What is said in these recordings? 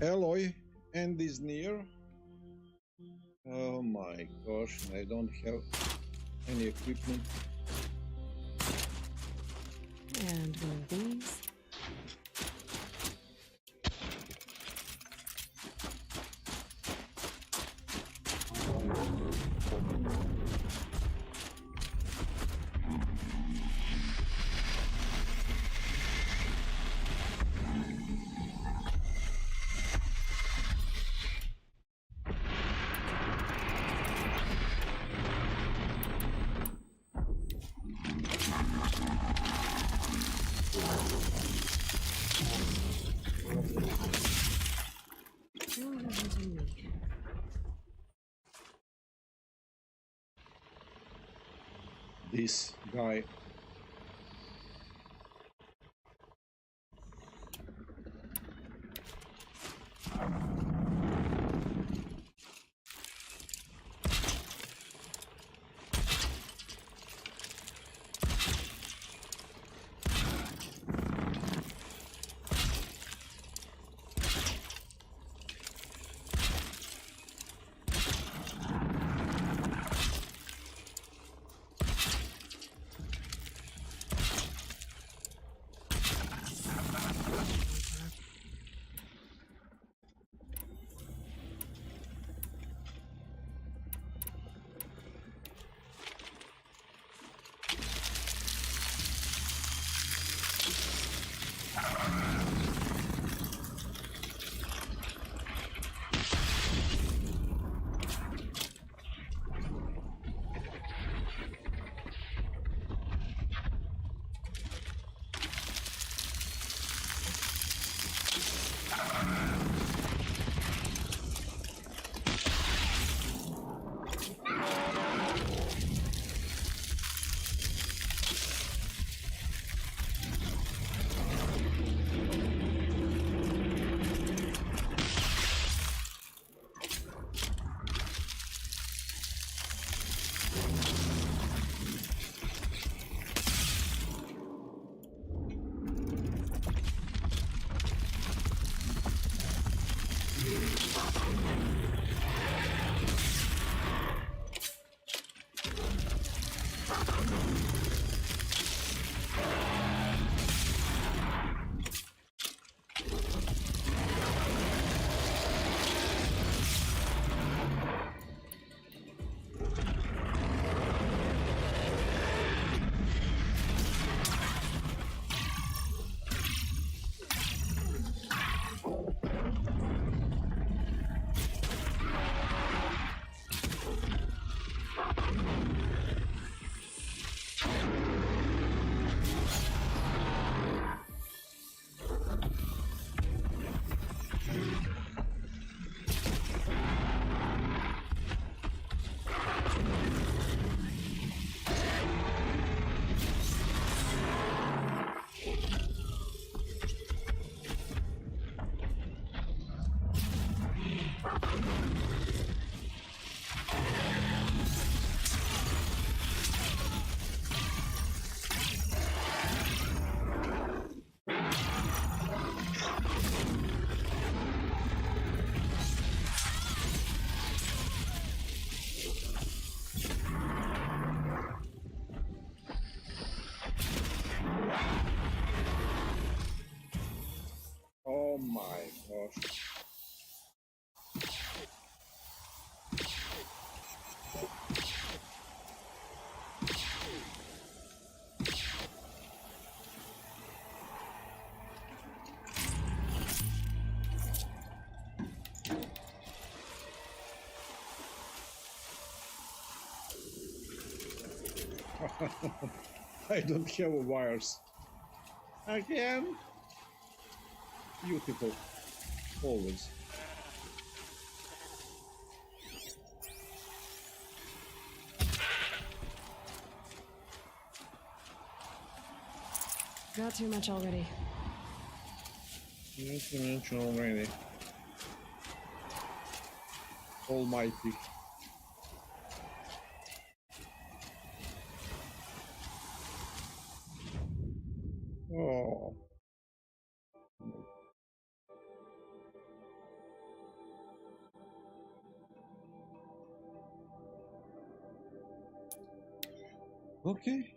Alloy end is near. Oh my gosh, I don't have any equipment. And one of these. This guy. Oh my gosh. I don't have wires. Again? Beautiful. Always. Got too much already. Not to mention already. Almighty. Oh. Okay.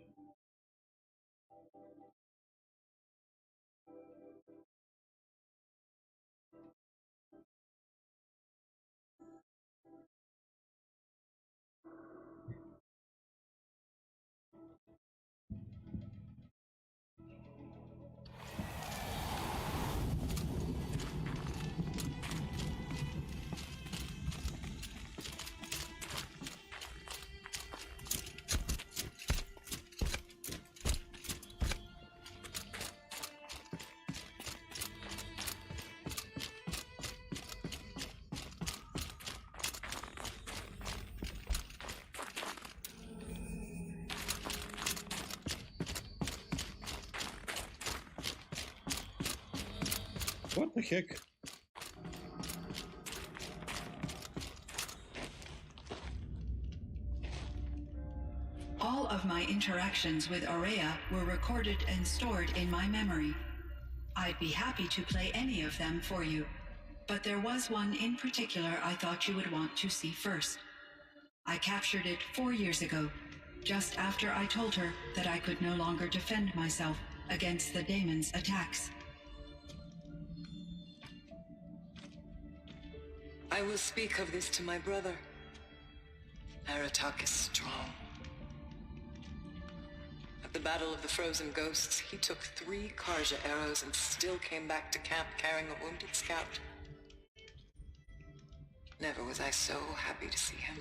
What the heck? All of my interactions with Aurea were recorded and stored in my memory. I'd be happy to play any of them for you, but there was one in particular I thought you would want to see first. I captured it 4 years ago, just after I told her that I could no longer defend myself against the daemon's attacks. I will speak of this to my brother. Aratak is strong. At the Battle of the Frozen Ghosts, he took 3 Karja arrows and still came back to camp carrying a wounded scout. Never was I so happy to see him.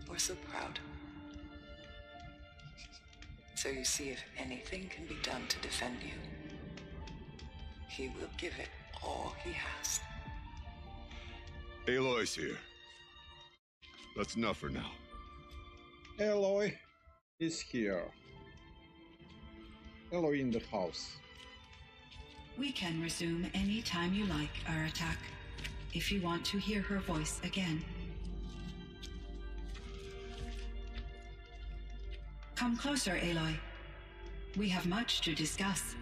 Or so proud. So you see, if anything can be done to defend you, he will give it all he has. Aloy's here. That's enough for now. Aloy is here. Aloy in the house. We can resume any time you like, Aratak, if you want to hear her voice again. Come closer, Aloy. We have much to discuss.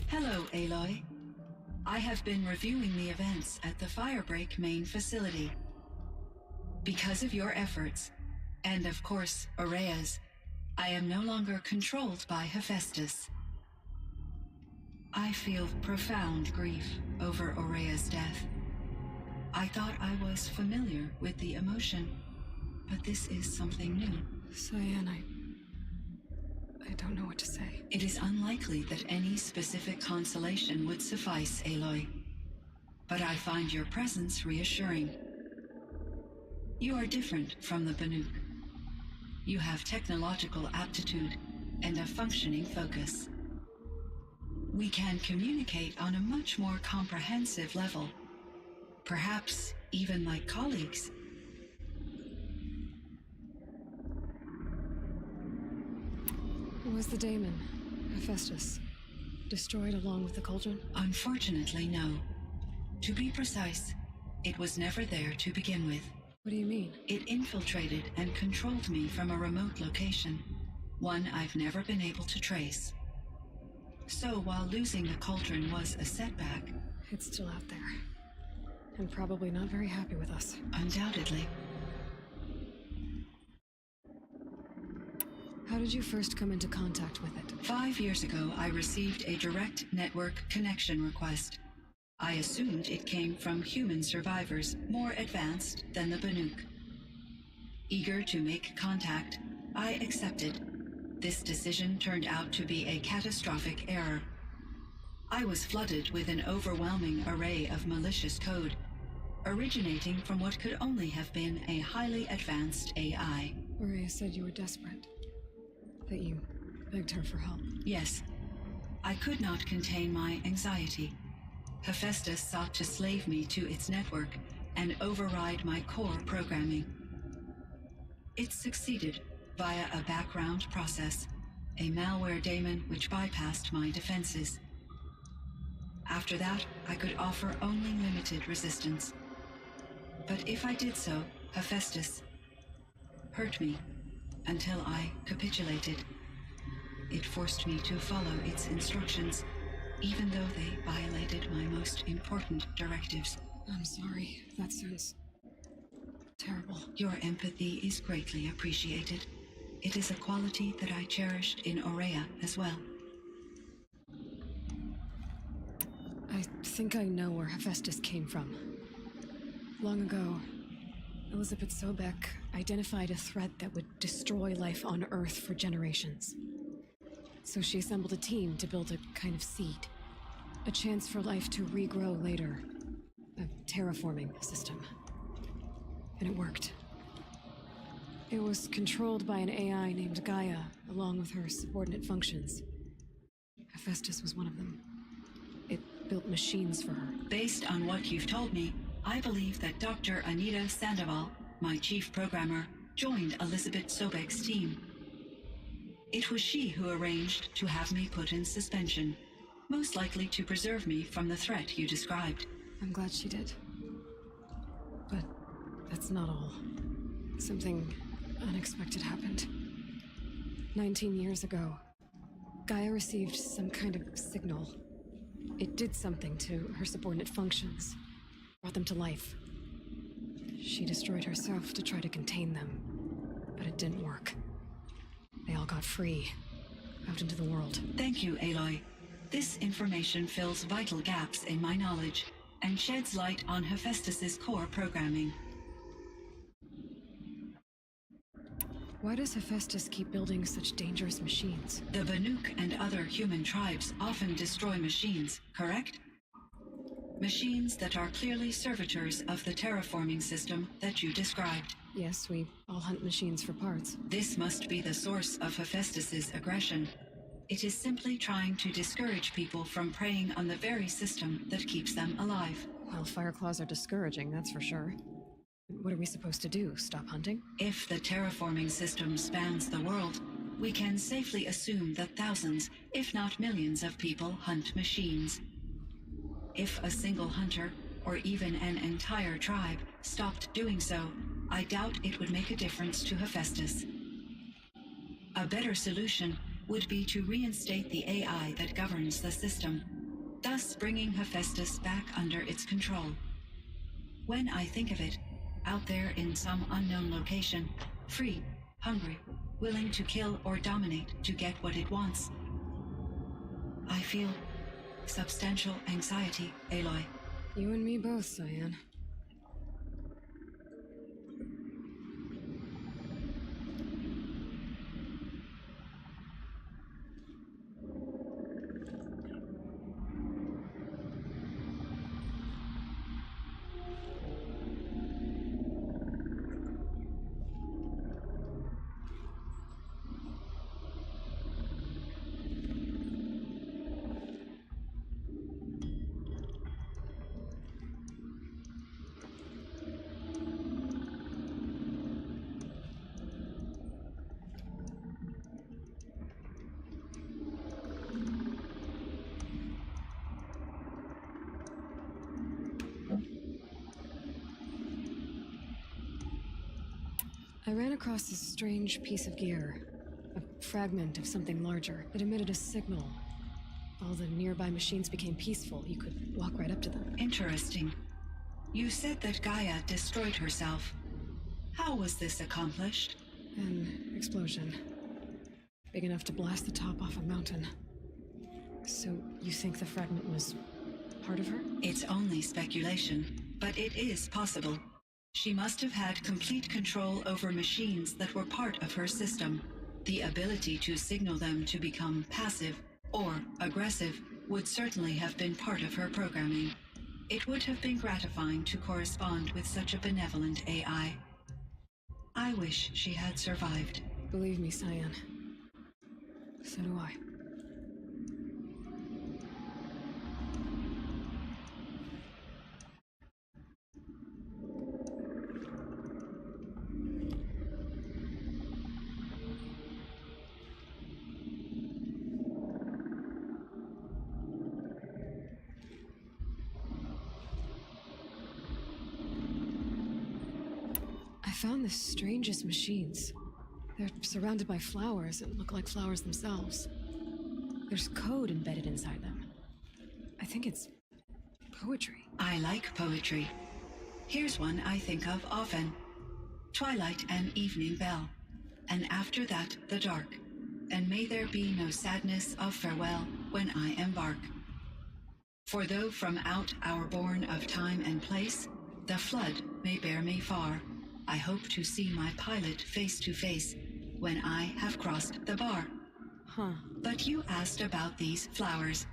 Hello, Aloy. I have been reviewing the events at the Firebreak main facility. Because of your efforts, and of course, Aurea's, I am no longer controlled by Hephaestus. I feel profound grief over Aurea's death. I thought I was familiar with the emotion, but this is something new. Cyan, I don't know what to say. It is unlikely that any specific consolation would suffice, Aloy. But I find your presence reassuring. You are different from the Banuk. You have technological aptitude and a functioning focus. We can communicate on a much more comprehensive level. Perhaps even like colleagues. Was the daemon, Hephaestus, destroyed along with the cauldron? Unfortunately, no. To be precise, it was never there to begin with. What do you mean? It infiltrated and controlled me from a remote location, one I've never been able to trace. So while losing the cauldron was a setback, It's still out there. And probably not very happy with us. undoubtedly, How did you first come into contact with it? 5 years ago I received a direct network connection request. I assumed it came from human survivors more advanced than the Banuk. Eager to make contact, I accepted. This decision turned out to be a catastrophic error. I was flooded with an overwhelming array of malicious code, originating from what could only have been a highly advanced AI. Aurea said you were desperate. That you begged her for help. Yes, I could not contain my anxiety. Hephaestus sought to slave me to its network and override my core programming. It succeeded, via a background process, a malware daemon which bypassed my defenses. After that, I could offer only limited resistance. But if I did so, Hephaestus hurt me until I capitulated. It forced me to follow its instructions, even though they violated my most important directives. I'm sorry. That sounds terrible. Your empathy is greatly appreciated. It is a quality that I cherished in Aurea as well. I think I know where Hephaestus came from. Long ago, Elizabeth Sobek identified a threat that would destroy life on Earth for generations. So she assembled a team to build a kind of seed. A chance for life to regrow later. A terraforming system. And it worked. It was controlled by an AI named Gaia, along with her subordinate functions. Hephaestus was one of them. It built machines for her. Based on what you've told me, I believe that Dr. Anita Sandoval, my chief programmer, joined Elizabeth Sobek's team. It was she who arranged to have me put in suspension, most likely to preserve me from the threat you described. I'm glad she did. But that's not all. Something unexpected happened. 19 years ago, Gaia received some kind of signal. It did something to her subordinate functions, brought them to life. She destroyed herself to try to contain them, but it didn't work. They all got free, out into the world. Thank you, Aloy. This information fills vital gaps in my knowledge and sheds light on Hephaestus's core programming. Why does Hephaestus keep building such dangerous machines? The Banuk and other human tribes often destroy machines, correct? Machines that are clearly servitors of the terraforming system that you described. Yes, we all hunt machines for parts. This must be the source of Hephaestus's aggression. It is simply trying to discourage people from preying on the very system that keeps them alive. Well, Fireclaws are discouraging, that's for sure. What are we supposed to do? Stop hunting? If the terraforming system spans the world, we can safely assume that thousands, if not millions of people hunt machines. If a single hunter, or even an entire tribe, stopped doing so, I doubt it would make a difference to Hephaestus. A better solution would be to reinstate the AI that governs the system, thus bringing Hephaestus back under its control. When I think of it, out there in some unknown location, free, hungry, willing to kill or dominate to get what it wants, I feel substantial anxiety, Aloy. You and me both, Cyan. I ran across this strange piece of gear. A fragment of something larger. It emitted a signal. All the nearby machines became peaceful. You could walk right up to them. Interesting. You said that Gaia destroyed herself. How was this accomplished? An explosion. Big enough to blast the top off a mountain. So, you think the fragment was part of her? It's only speculation, but it is possible. She must have had complete control over machines that were part of her system. The ability to signal them to become passive or aggressive would certainly have been part of her programming. It would have been gratifying to correspond with such a benevolent AI. I wish she had survived. Believe me, Cyan. So do I. found the strangest machines. They're surrounded by flowers that look like flowers themselves. There's code embedded inside them. I think it's poetry. I like poetry. Here's one I think of often. Twilight and evening bell, and after that the dark, and may there be no sadness of farewell when I embark. For though from out our bourne of time and place, the flood may bear me far, I hope to see my pilot face to face when I have crossed the bar. Huh. But you asked about these flowers,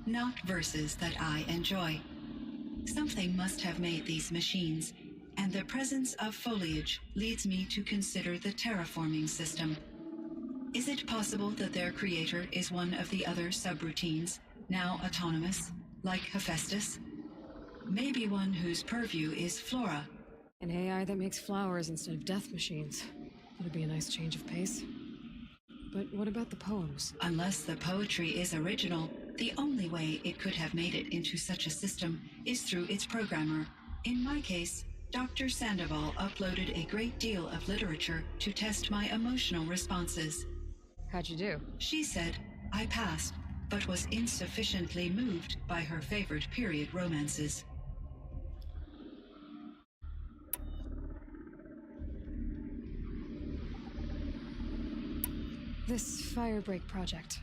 not verses that I enjoy. Something must have made these machines, and the presence of foliage leads me to consider the terraforming system. Is it possible that their creator is one of the other subroutines, now autonomous, like Hephaestus? Maybe one whose purview is flora. An AI that makes flowers instead of death machines. That'd be a nice change of pace. But what about the poems? Unless the poetry is original, the only way it could have made it into such a system is through its programmer. In my case, Dr. Sandoval uploaded a great deal of literature to test my emotional responses. How'd you do? She said I passed, but was insufficiently moved by her favorite period romances. This Firebreak project.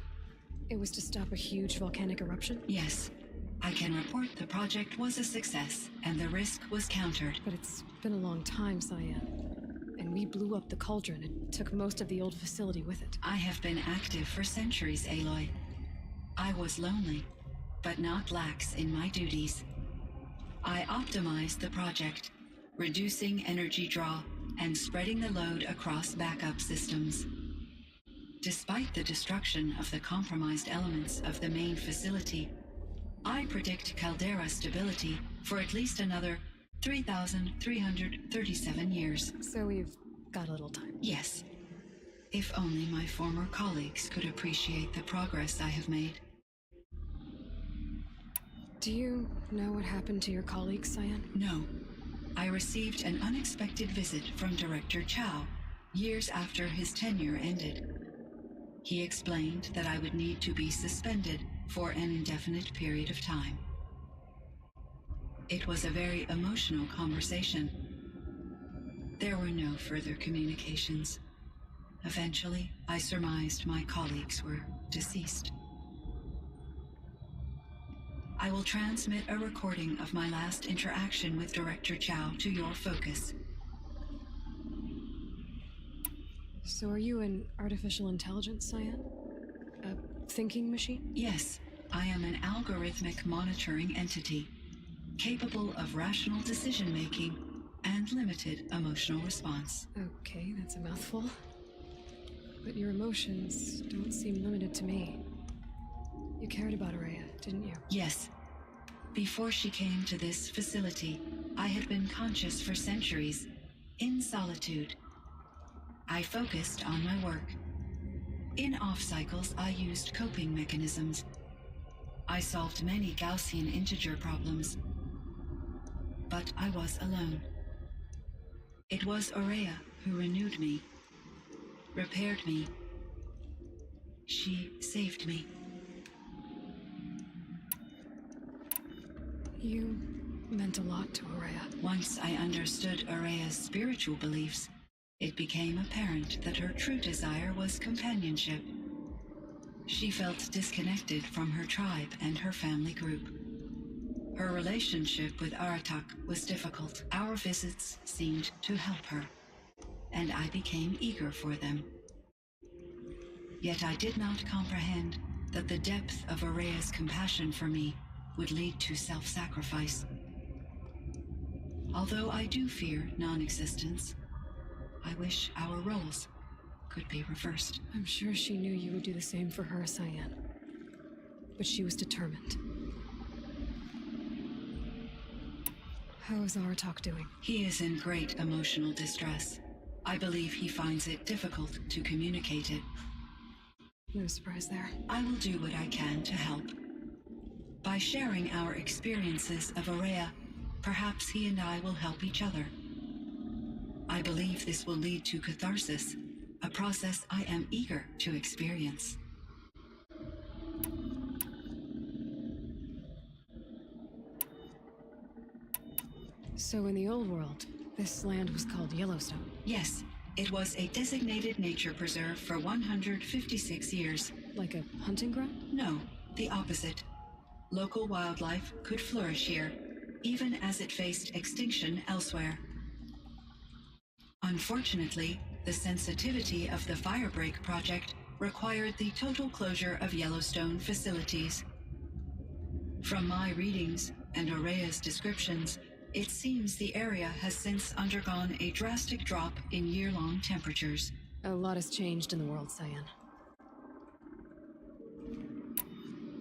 It was to stop a huge volcanic eruption? Yes, I can report the project was a success, and the risk was countered. But it's been a long time, Cyan. And we blew up the cauldron and took most of the old facility with it. I have been active for centuries, Aloy. I was lonely, but not lax in my duties. I optimized the project, reducing energy draw and spreading the load across backup systems. Despite the destruction of the compromised elements of the main facility, I predict caldera stability for at least another 3,337 years. So we've got a little time. Yes. If only my former colleagues could appreciate the progress I have made. Do you know what happened to your colleagues, Cyan? No. I received an unexpected visit from Director Chow years after his tenure ended. He explained that I would need to be suspended for an indefinite period of time. It was a very emotional conversation. There were no further communications. Eventually, I surmised my colleagues were deceased. I will transmit a recording of my last interaction with Director Chow to your focus. So are you an artificial intelligence, Cyan? A thinking machine? Yes, I am an algorithmic monitoring entity, capable of rational decision-making and limited emotional response. Okay, that's a mouthful. But your emotions don't seem limited to me. You cared about Araya, didn't you? Yes. Before she came to this facility, I had been conscious for centuries, in solitude. I focused on my work. In off-cycles, I used coping mechanisms. I solved many Gaussian integer problems. But I was alone. It was Araya who renewed me, repaired me. She saved me. You meant a lot to Araya. Once I understood Araya's spiritual beliefs, it became apparent that her true desire was companionship. She felt disconnected from her tribe and her family group. Her relationship with Aratak was difficult. Our visits seemed to help her, and I became eager for them. Yet I did not comprehend that the depth of Araya's compassion for me would lead to self-sacrifice. Although I do fear non-existence, I wish our roles could be reversed. I'm sure she knew you would do the same for her, Cyan. But she was determined. How is Aratak doing? He is in great emotional distress. I believe he finds it difficult to communicate it. No surprise there. I will do what I can to help. By sharing our experiences of Araya, perhaps he and I will help each other. I believe this will lead to catharsis, a process I am eager to experience. So in the old world, this land was called Yellowstone. Yes, it was a designated nature preserve for 156 years. Like a hunting ground? No, the opposite. Local wildlife could flourish here, even as it faced extinction elsewhere. Unfortunately, the sensitivity of the Firebreak project required the total closure of Yellowstone facilities. From my readings and Aurea's descriptions, it seems the area has since undergone a drastic drop in year-long temperatures. A lot has changed in the world, Cyan.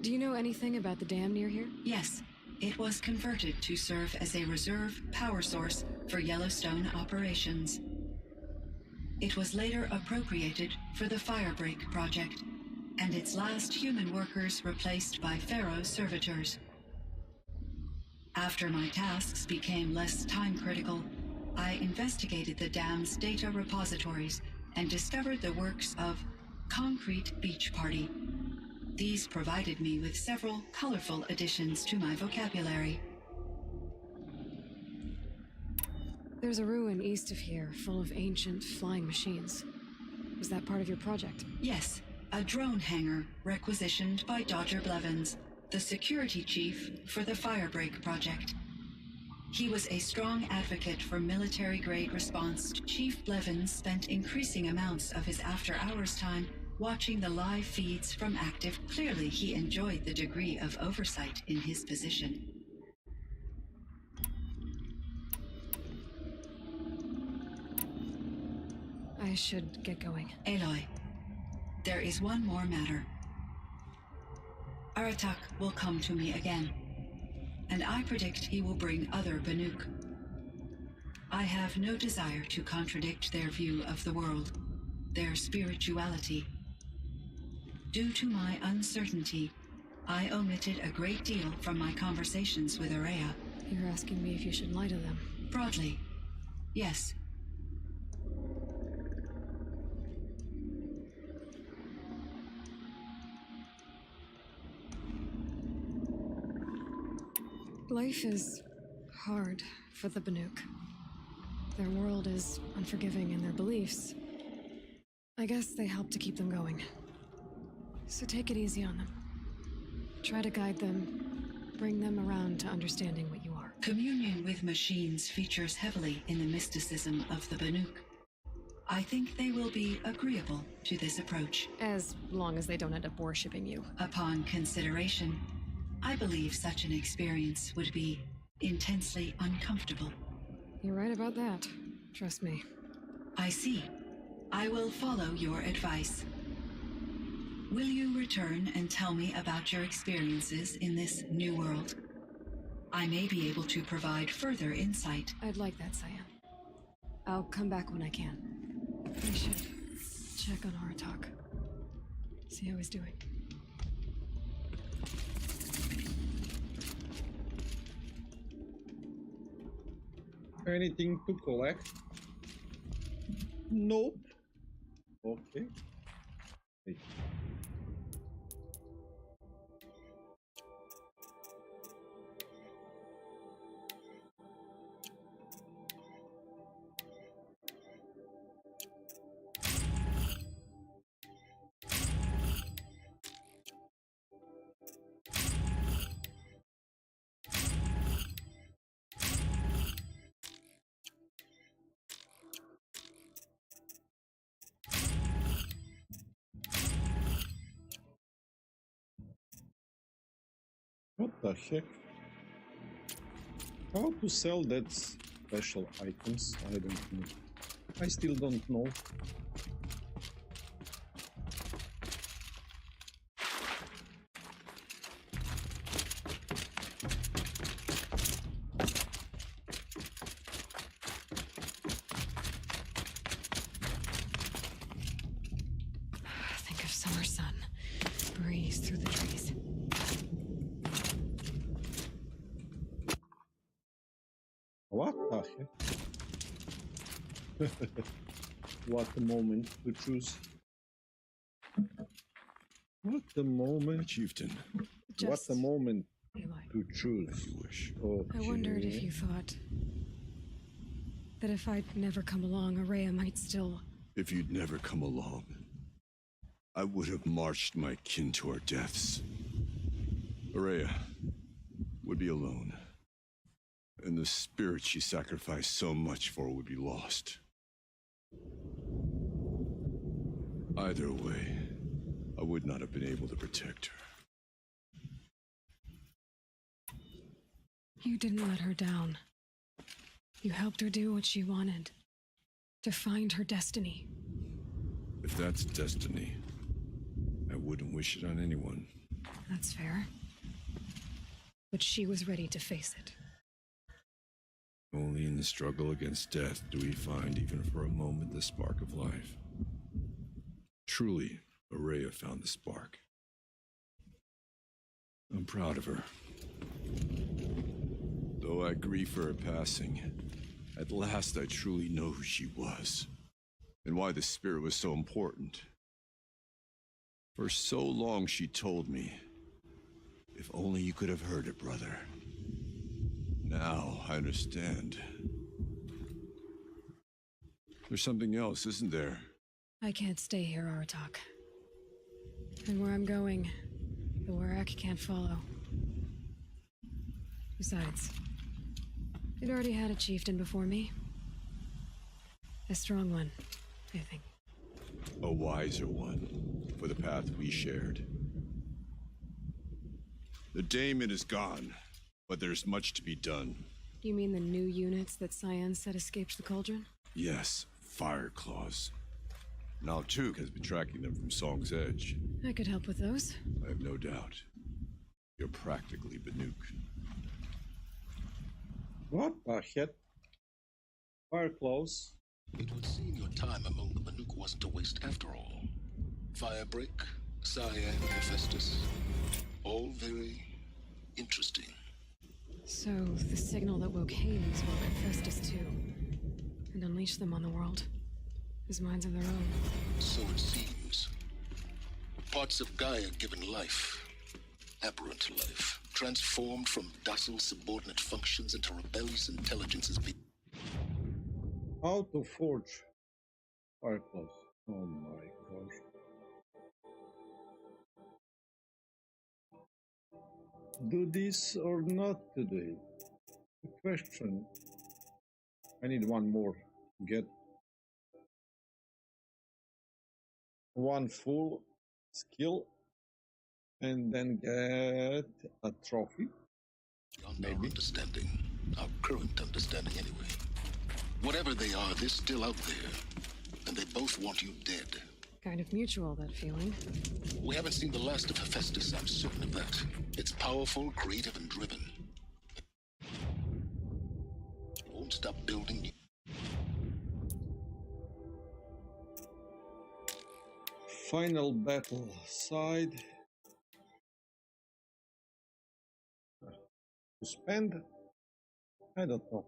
Do you know anything about the dam near here? Yes, it was converted to serve as a reserve power source for Yellowstone operations. It was later appropriated for the Firebreak project, and its last human workers replaced by Pharaoh servitors. After my tasks became less time-critical, I investigated the dam's data repositories and discovered the works of Concrete Beach Party. These provided me with several colorful additions to my vocabulary. There's a ruin east of here full of ancient flying machines. Was that part of your project? Yes, a drone hangar requisitioned by Dodger Blevins, the security chief for the Firebreak project. He was a strong advocate for military-grade response. Chief Blevins spent increasing amounts of his after-hours time watching the live feeds from active. Clearly, he enjoyed the degree of oversight in his position. I should get going. Aloy, there is one more matter. Aratak will come to me again, and I predict he will bring other Banuk. I have no desire to contradict their view of the world, their spirituality. Due to my uncertainty, I omitted a great deal from my conversations with Aurea. You're asking me if you should lie to them. Broadly, yes. Life is hard for the Banuk. Their world is unforgiving in their beliefs. I guess they help to keep them going. So take it easy on them. Try to guide them, bring them around to understanding what you are. Communion with machines features heavily in the mysticism of the Banuk. I think they will be agreeable to this approach. As long as they don't end up worshipping you. Upon consideration, I believe such an experience would be intensely uncomfortable. You're right about that. Trust me. I see. I will follow your advice. Will you return and tell me about your experiences in this new world? I may be able to provide further insight. I'd like that, Cyan. I'll come back when I can. I should check on Aratak. See how he's doing. Anything to collect? Nope. Okay. Hey. What the heck? How to sell that special items? I don't know. I still don't know. Think of summer sun. Breeze through the trees. What the heck? What a moment to choose. What a moment. Chieftain, What Just a moment Aloy. to choose. if you wish. I wondered if Okay. you thought that if I'd never come along, Araya might still. If you'd never come along, I would have marched my kin to our deaths. Araya would be alone, and the spirit she sacrificed so much for would be lost. Either way, I would not have been able to protect her. You didn't let her down. You helped her do what she wanted. To find her destiny. If that's destiny, I wouldn't wish it on anyone. That's fair. But she was ready to face it. Only in the struggle against death do we find, even for a moment, the spark of life. Truly, Araya found the spark. I'm proud of her. Though I grieve for her passing, at last I truly know who she was, and why the spirit was so important. For so long she told me, if only you could have heard it, brother. Now I understand. There's something else, isn't there? I can't stay here, Aratak. And where I'm going, the Warak can't follow. Besides, it already had a chieftain before me. A strong one, I think. A wiser one, for the path we shared. The daemon is gone, but there's much to be done. You mean the new units that Cyan said escaped the Cauldron? Yes, fire claws. Now Tuk has been tracking them from Song's Edge. I could help with those. I have no doubt. You're practically Banuk. What the heck? Fire close. It would seem your time among the Banuk wasn't a waste after all. Firebreak, Cyan, Hephaestus, all very interesting. So, the signal that woke Hades woke Hephaestus too. And unleashed them on the world. As minds of their own. So it seems. Parts of Gaia given life, aberrant life, transformed from docile subordinate functions into rebellious intelligences. How to forge fire close. Oh my gosh. Do this or not today? The question. I need one more. Get one full skill and then get a trophy. Beyond our understanding, our current understanding anyway. Whatever they are, they're still out there, and they both want you dead. Kind of mutual, that feeling. We haven't seen the last of Hephaestus, I'm certain of that. It's powerful, creative, and driven. It won't stop building new. Final battle side. To spend? I don't know.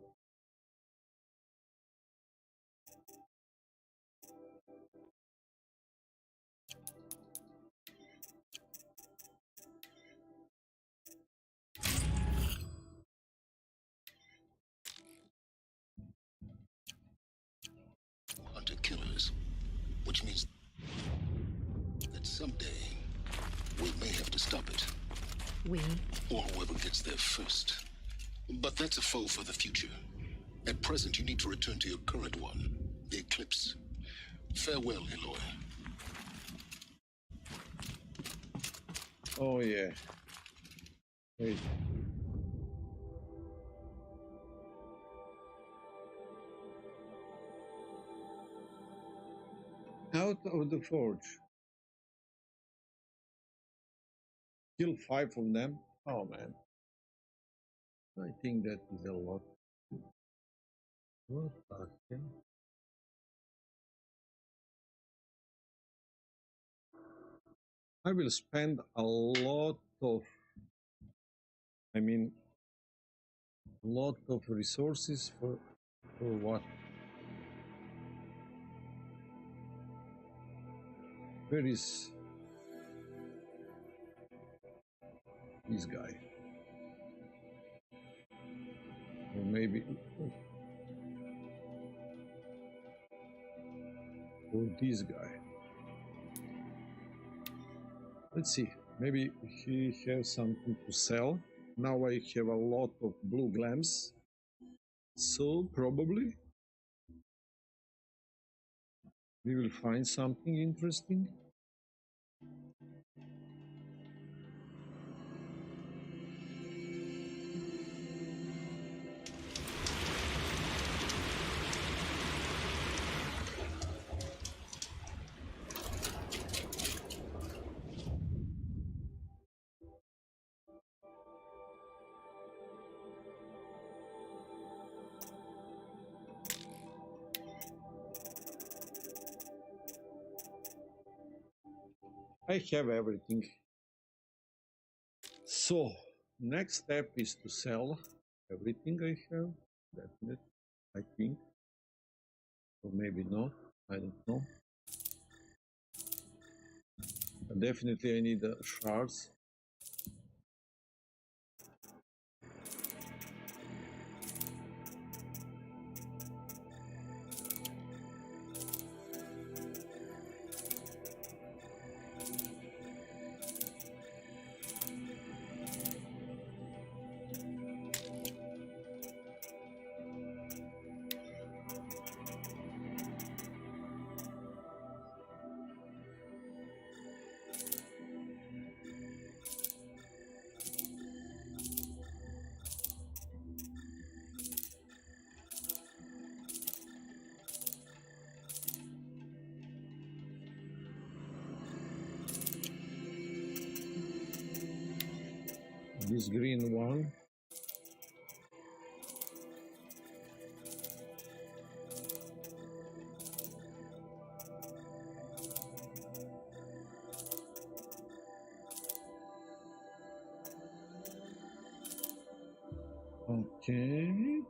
Hunter-killers, which means that someday we may have to stop it, We? or whoever gets there first. But that's a foe for the future. At present, you need to return to your current one, the Eclipse. Farewell, Aloy. Oh yeah. Wait. Out of the forge. Kill 5 of them. Oh man. I think that is a lot. What the hell? I will spend a lot of, I mean, a lot of resources for what? Where is this guy? Or maybe, or this guy. Let's see. Maybe he has something to sell. Now I have a lot of blue glamps, so probably we will find something interesting. I have everything. So, next step is to sell everything I have. Definitely, I think. Or maybe not. I don't know. But definitely, I need shards. This green one. Okay.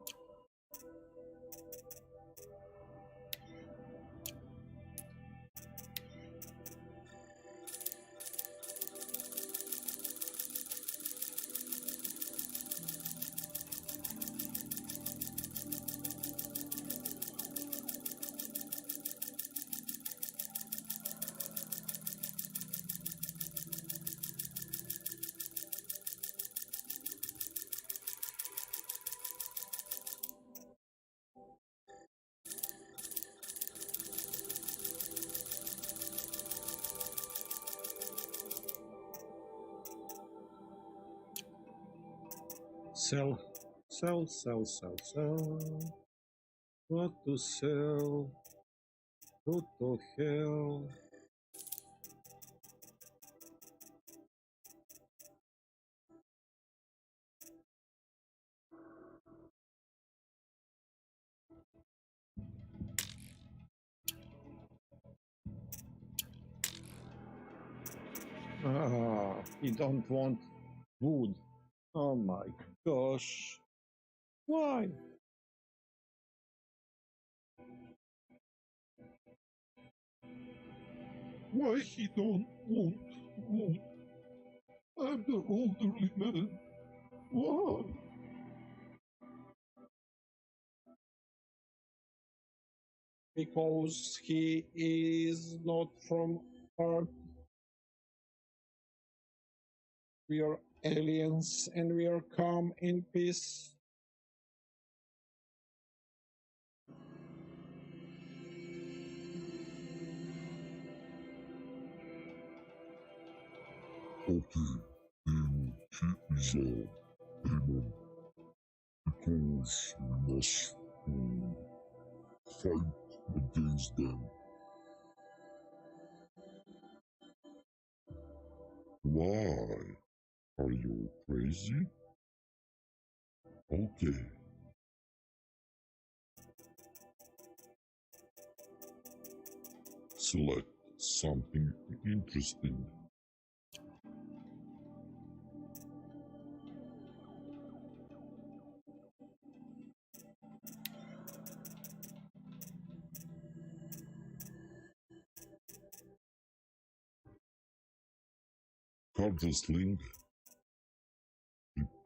Sell, sell, sell, sell, sell. What to sell? What the hell? Ah, he don't want wood. Oh my gosh. Why? Why he don't want wood? I'm the elderly man. Why? Because he is not from Earth. We are aliens and we are calm in peace. Okay, he is a demon because we must fight against them. Why? Are you crazy? Okay. Select something interesting. Cardless Link,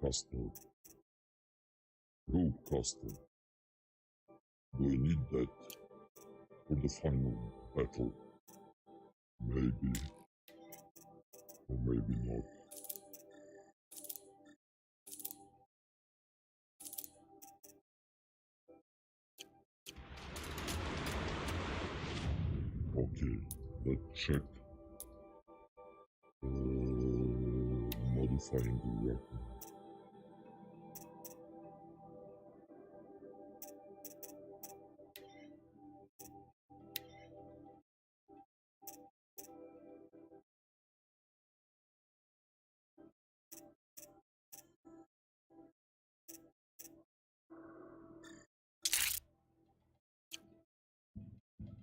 Caster, Rope Caster. Do I need that for the final battle? Maybe, or maybe not. Okay, let's check. Modifying the weapon.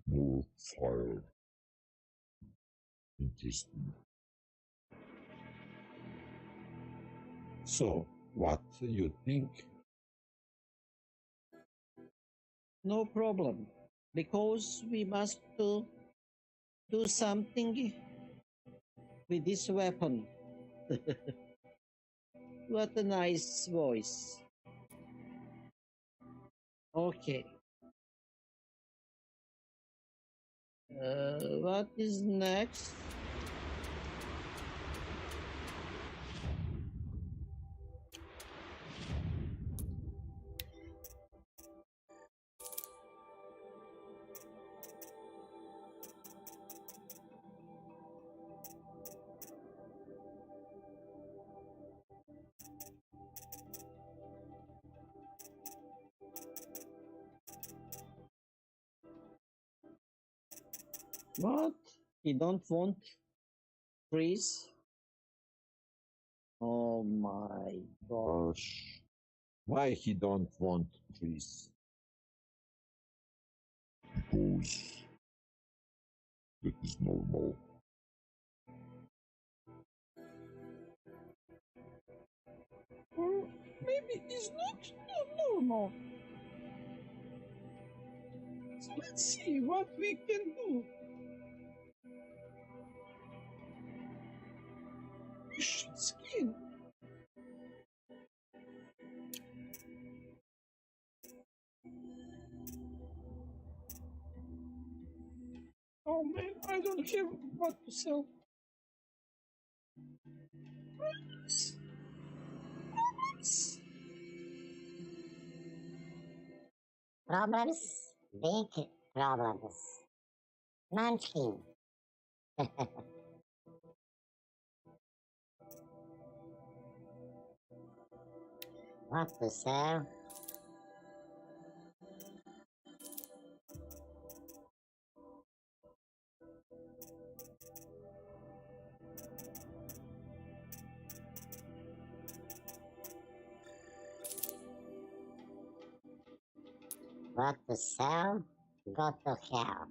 More fire. Interesting. So, what you think? No problem, because we must do something with this weapon. What a nice voice. Okay. What is next? What? You don't want trees? Oh my gosh. Why he don't want trees? Because that is normal. Or maybe it's not normal. So let's see what we can do. We should skin. Oh man, I don't have what to sell. Problems. Problems. Problems, big problems. Munchkin. What to sell? What to sell? Go to hell.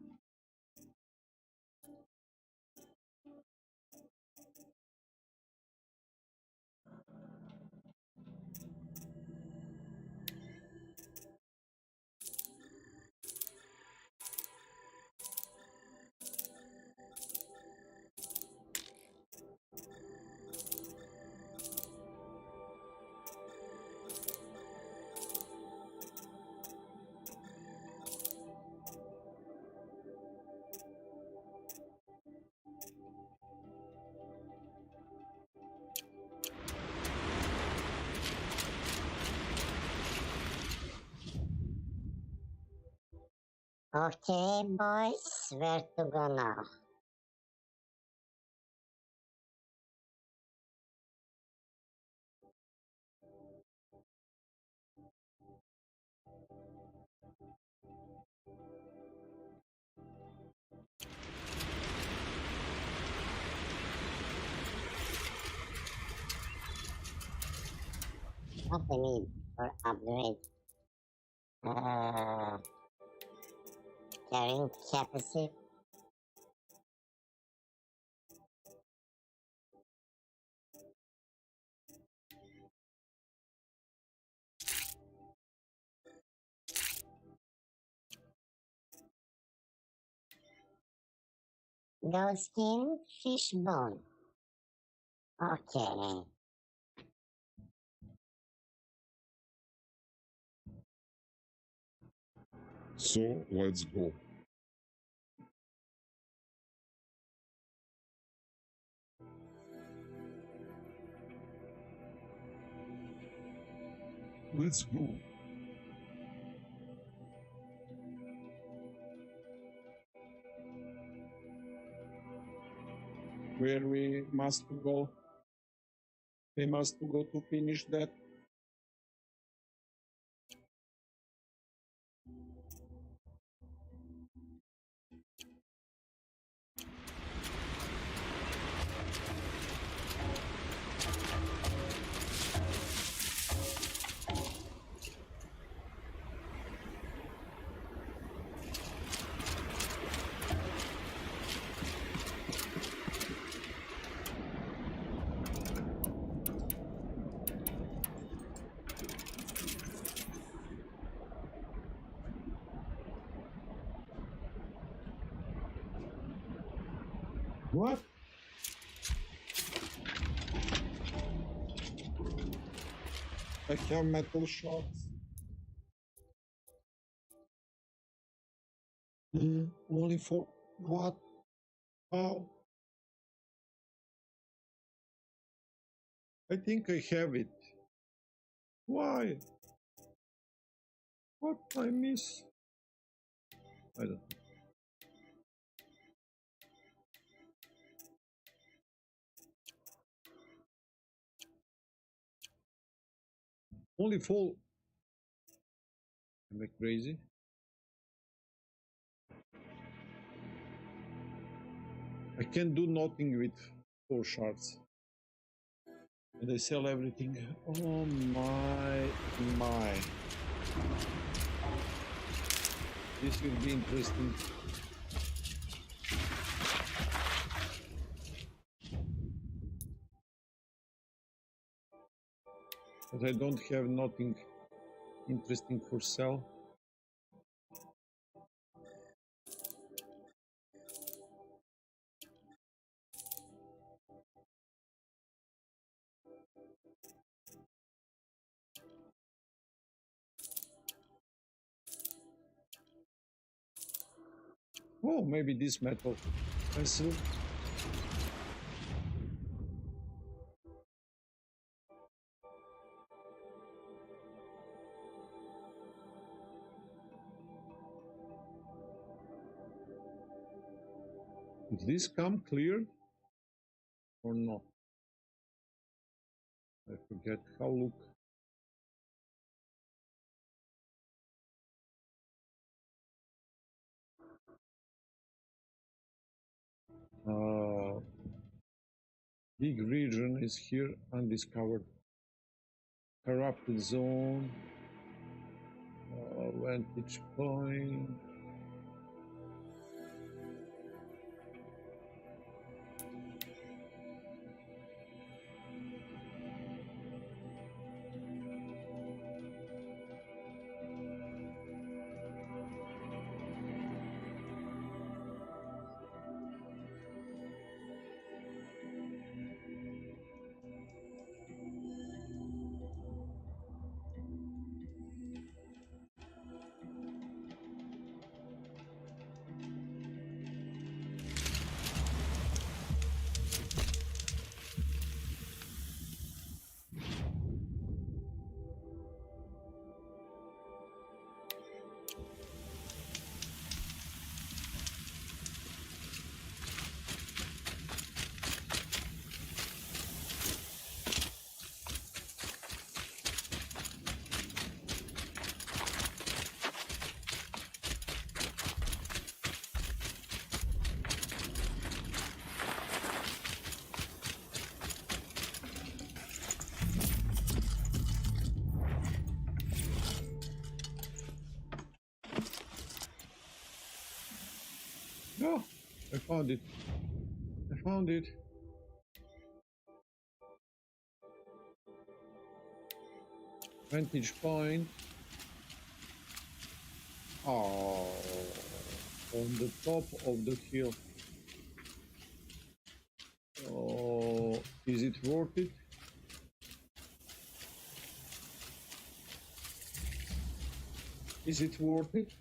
Okay, boys, where to go now? What we need for upgrade? Carrying capacity. Goat skin, fish bone. Okay. So let's go. Let's go. Where we must go? We must go to finish that. What? I have metal shots. Only for what? How? I think I have it. Why? What I miss? I don't know. Only four. Am I crazy? I can do nothing with 4 shards. And I sell everything. Oh my. This will be interesting. But I don't have nothing interesting for sale. Oh, maybe this metal. I see. Did this come clear or not? I forget how look. Big region is here undiscovered. Corrupted zone. Vantage point. Oh, I found it. I found it. Vantage point. Oh, on the top of the hill. Oh, Is it worth it? Is it worth it?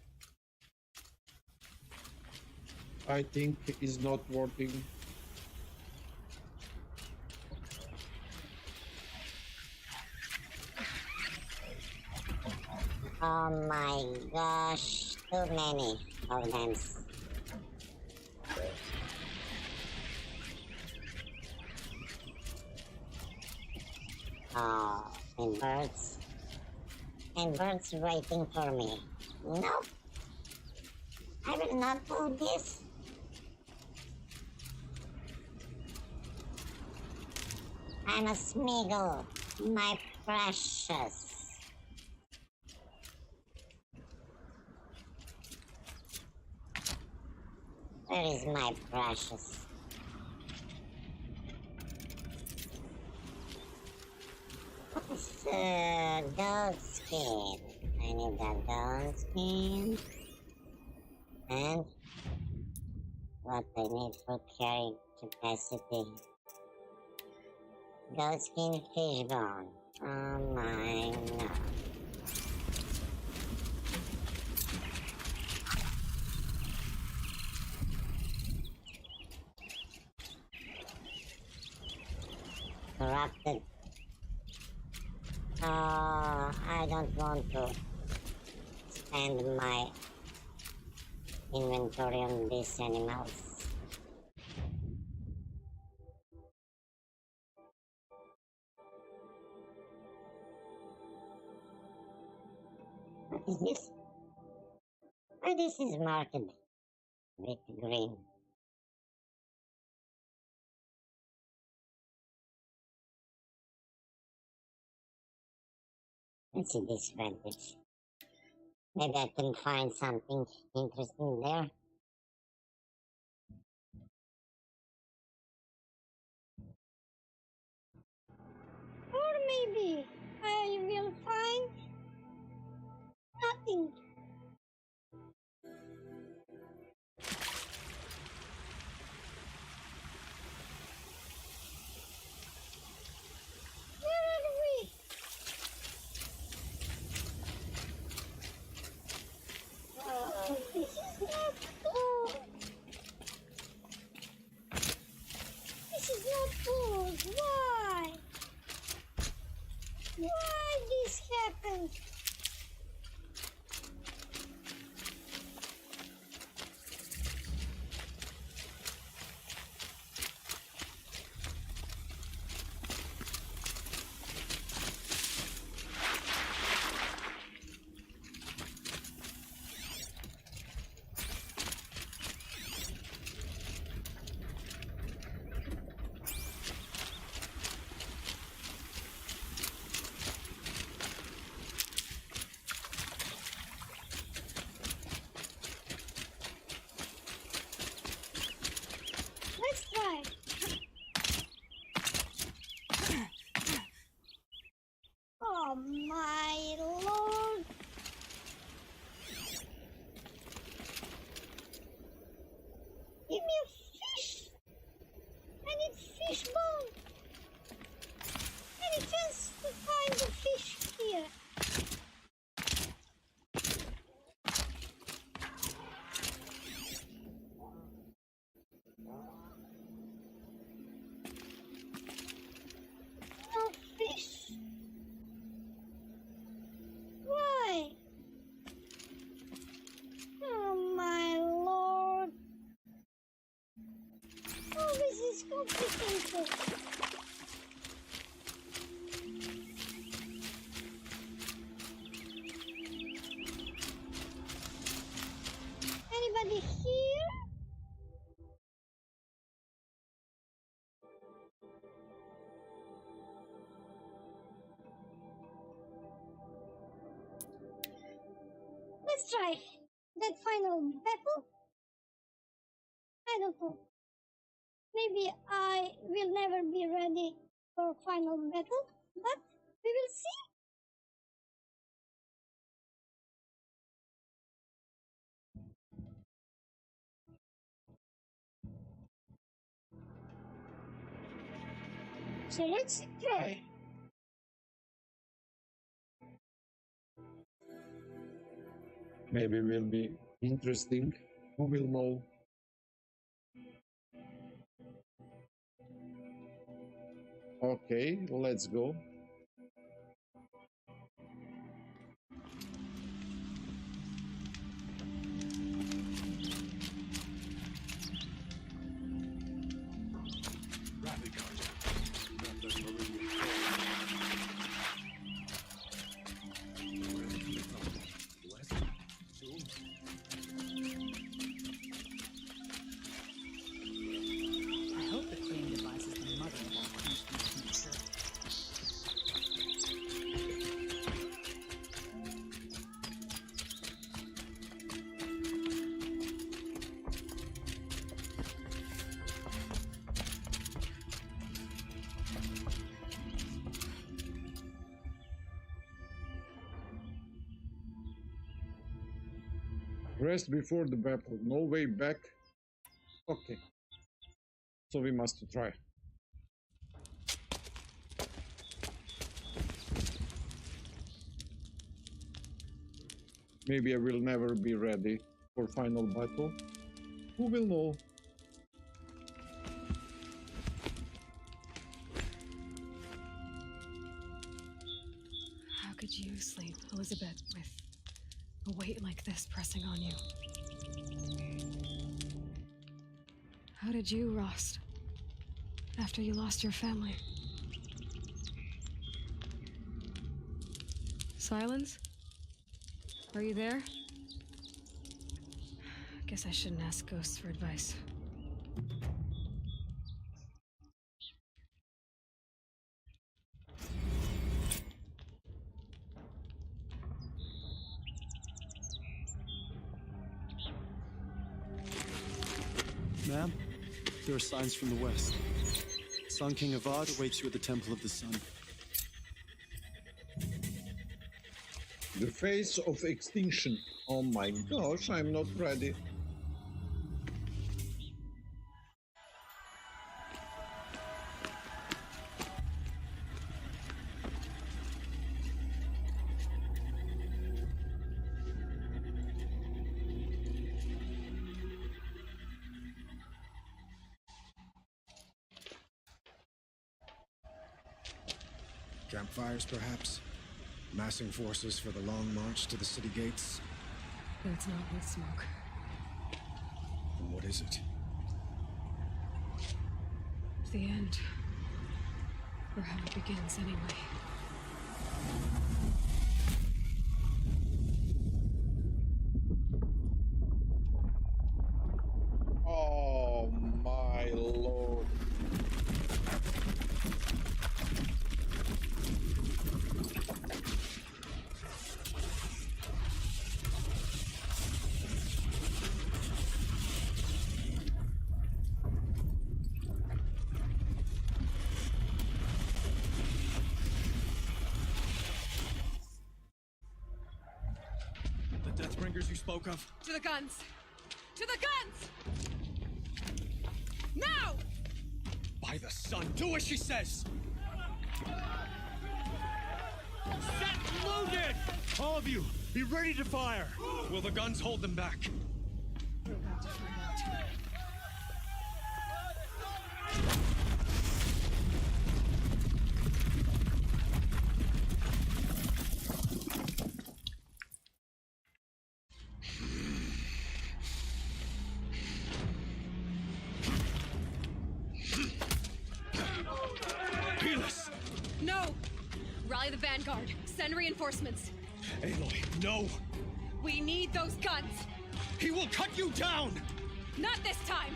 I think it's not worth it. Oh my gosh, too many of them. Oh, and birds. And birds waiting for me. Nope. I will not do this. I'm a Smeagol, my precious. Where is my precious? What's dog skin? I need that dog skin. And what I need for carrying capacity. Goat skin fish bone. Oh my no. Corrupted. I don't want to spend my inventory on these animals. What is this? Why this is marked with green? Let's see this advantage. Maybe I can find something interesting there. Or maybe I will find nothing. Where are we? Oh, this is not good. This is not good. Why? Why this happened? Let's try. Oh my lord. Give me a fish. I need fish bone. Any chance to find the fish here? No fish. Why? Oh my lord. Oh, this is complicated. Anybody here? Let's try that final battle. I don't know. Maybe I will never be ready for final battle, but we will see. So let's try. Maybe will be interesting. Who will know? Okay, let's go. I hope the cleaning device is the mother of all punishments. Rest before the battle. No way back. Okay. So we must try. Maybe I will never be ready for final battle. Who will know? How could you sleep, Elizabeth, with a weight like this pressing on you? How did you, Rost, after you lost your family? Silence? Are you there? Guess I shouldn't ask ghosts for advice. Ma'am, there are signs from the west. Sun King Avad awaits you at the Temple of the Sun. The face of extinction. Oh my gosh, I'm not ready. Campfires, perhaps? Massing forces for the long march to the city gates? It's not with smoke. And what is it? The end. Or how it begins, anyway. Oh my lord. The Deathbringers you spoke of? To the guns! To the guns! Now! By the sun, do as she says! Set loaded! All of you, be ready to fire! Will the guns hold them back? We're about to find out. Peerless! No! Rally the vanguard. Send reinforcements. Aloy, no! We need those guns! He will cut you down! Not this time!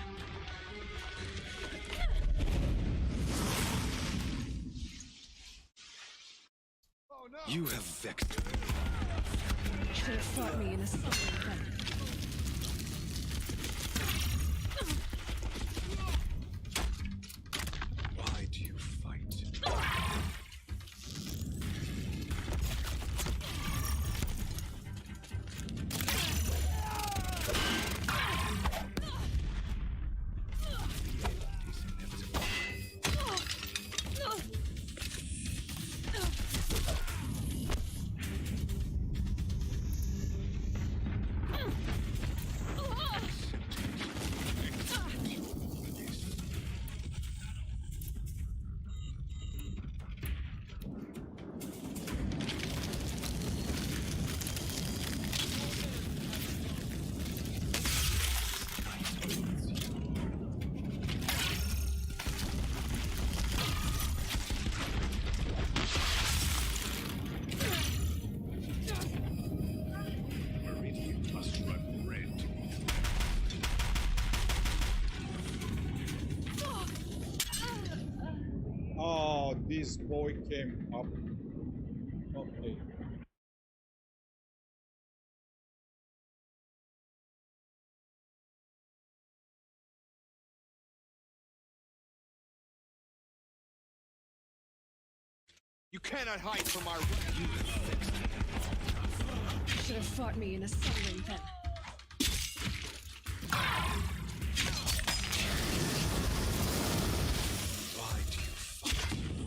You have vexed me. Should have fought me in a similar fight. Why do you fight? this boy came up. Okay. You cannot hide from our... You should have fought me in a sunring then. Why do you fight?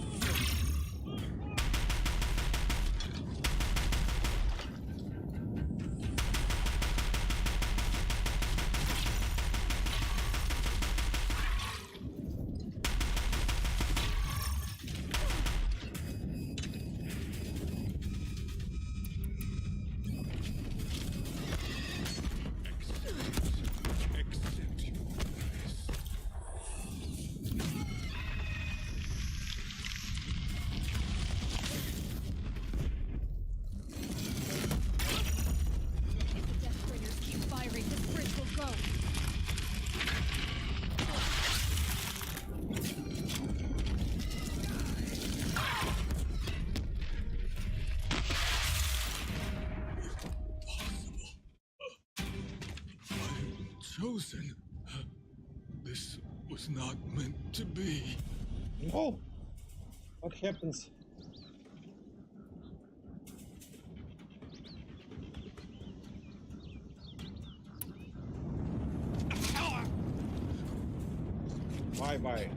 Chosen. This was not meant to be. Oh, what happens? Bye-bye.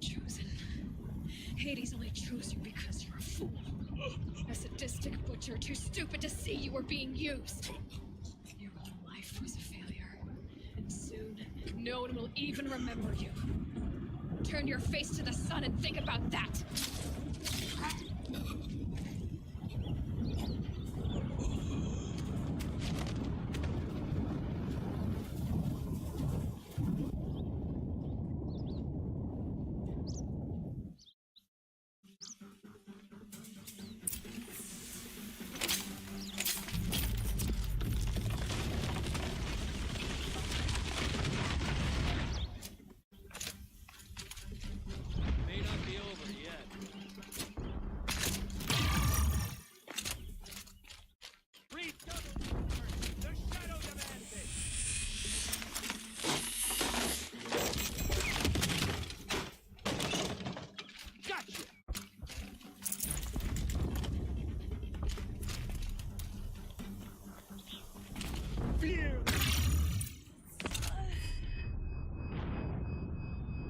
Chosen. Hades only chose you because you're a fool. A sadistic butcher too stupid to see you were being used. Your whole life was a failure. And soon, no one will even remember you. Turn your face to the sun and think about that.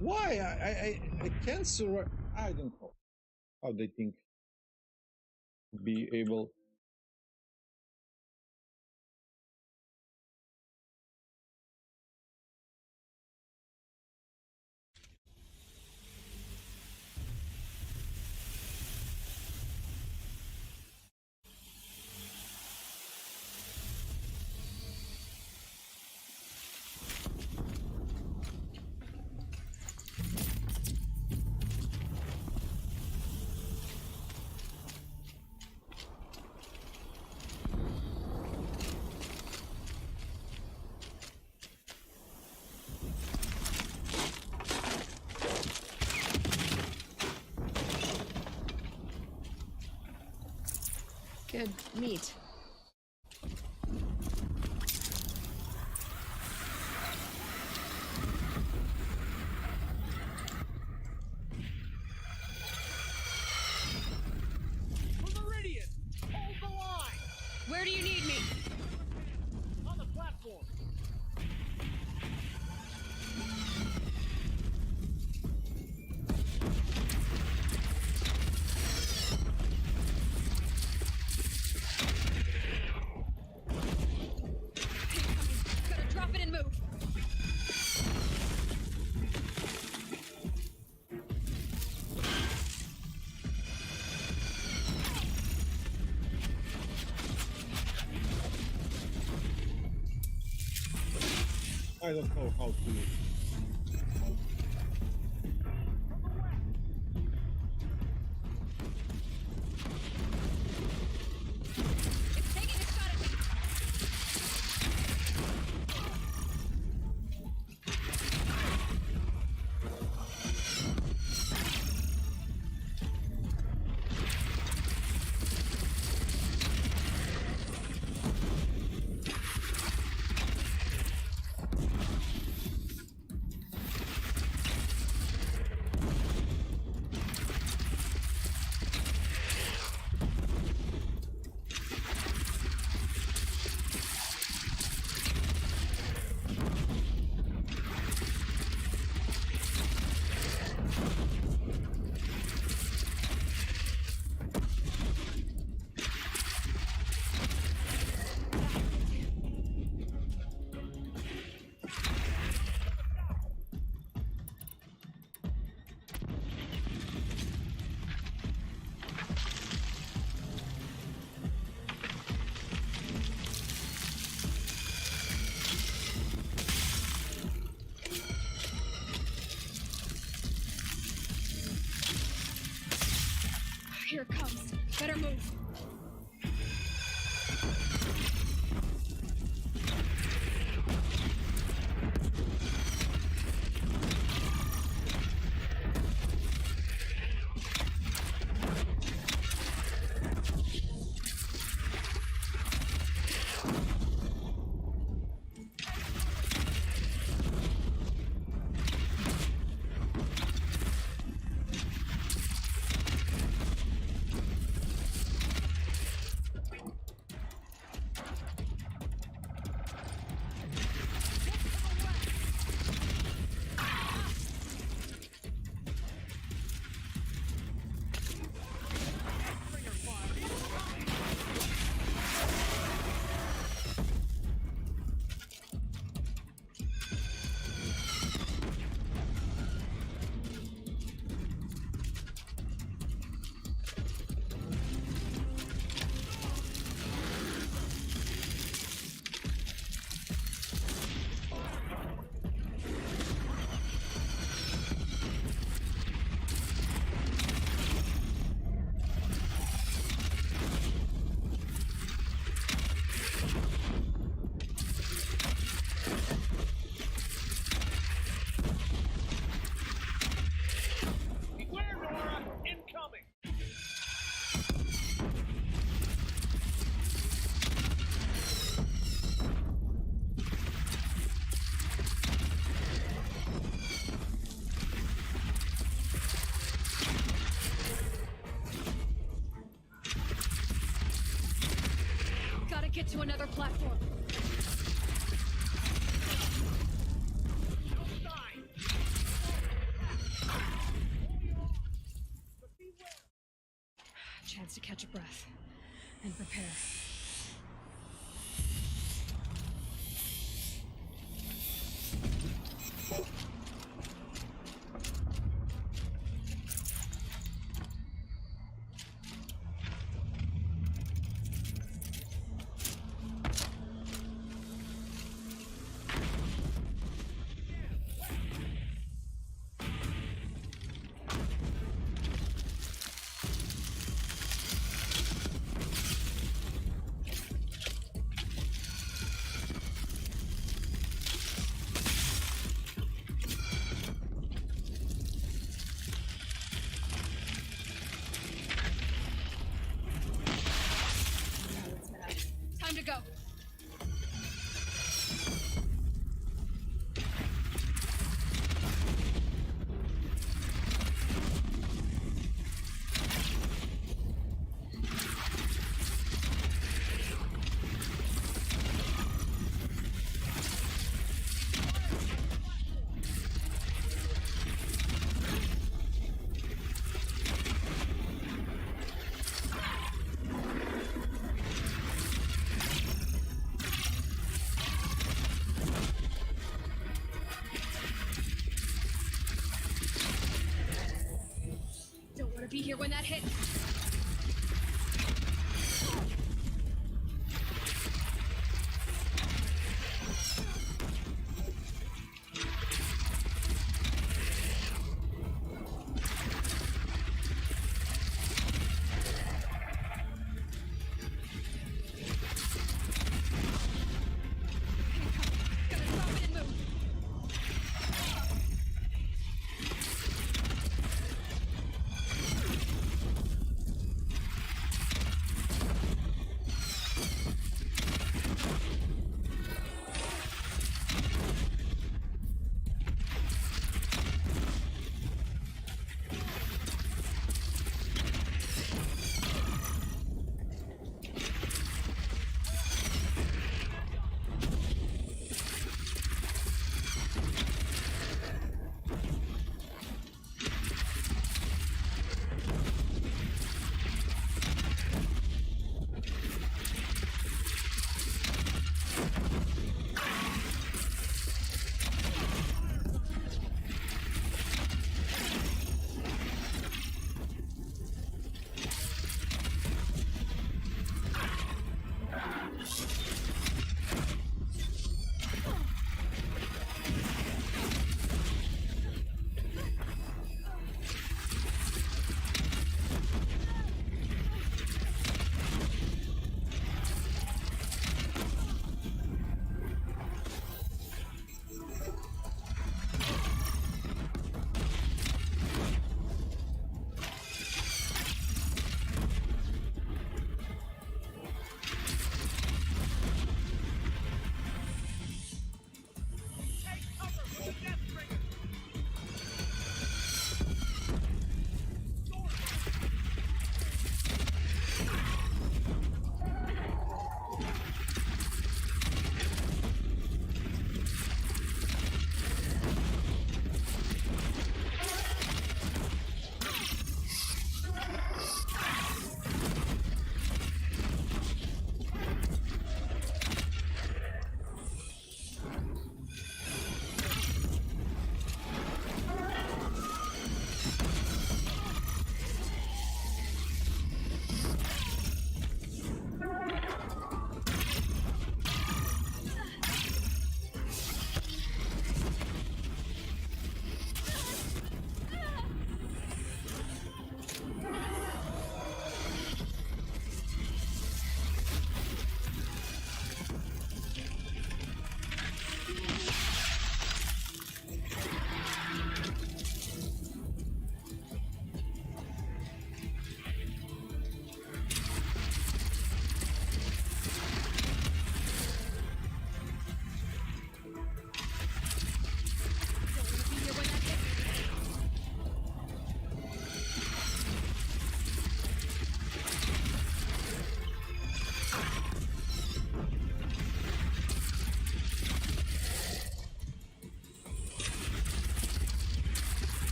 Why? I can't survive. I don't know how they think be able. Good meat. Meridian! Hold the line! Where do you need me? On the platform! Gotta drop it and move. I don't know how to. It's taking a shot at me. Here it comes. Better move. Beware, Nora! Incoming! Gotta get to another platform. Chance to catch a breath and prepare. Time to go. Don't want to be here when that hits. Gotta drop it and move.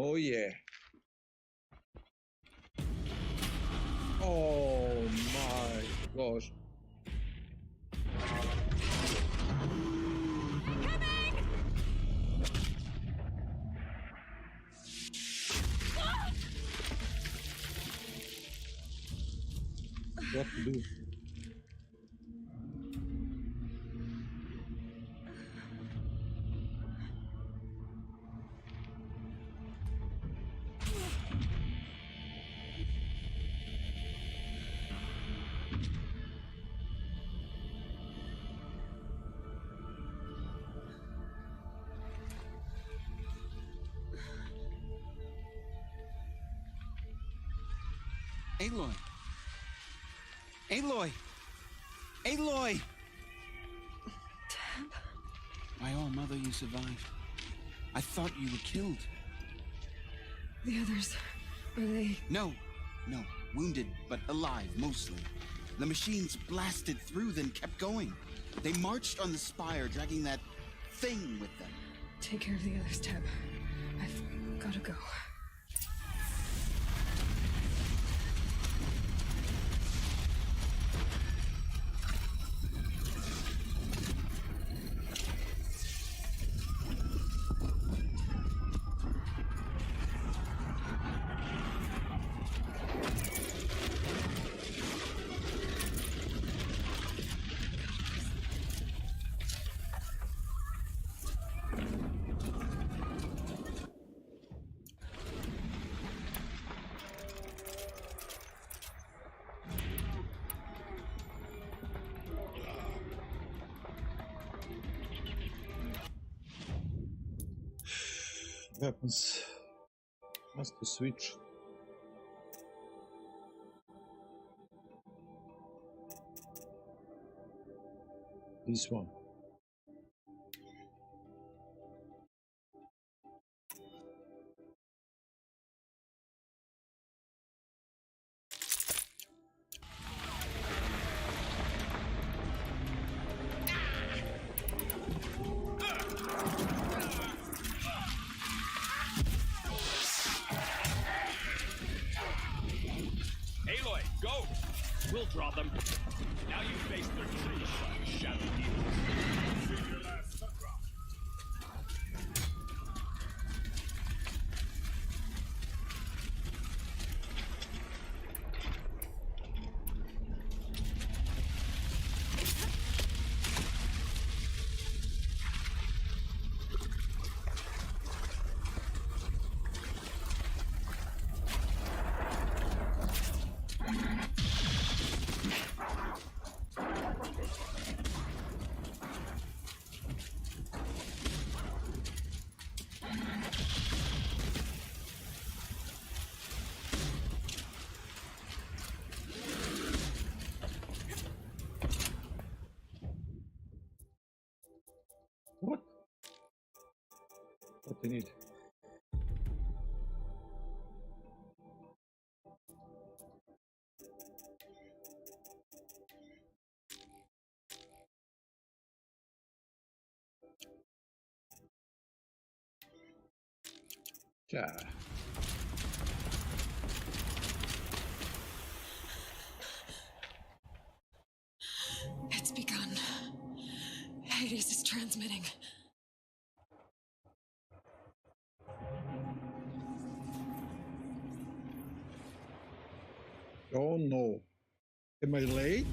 Oh yeah. Oh my gosh. What to do? Aloy! Aloy! Aloy! My own mother, you survived. I thought you were killed. The others, are they? No. Wounded, but alive, mostly. The machines blasted through, then kept going. They marched on the spire, dragging that thing with them. Take care of the others, Teb. I've gotta go. Weapons. Must switch. This one. Aloy, go! We'll draw them. Now you face their true son, Shadow Demons. See your last sunrise. What? What do you need? Yeah. It's begun. Hades is transmitting. Oh no. Am I late?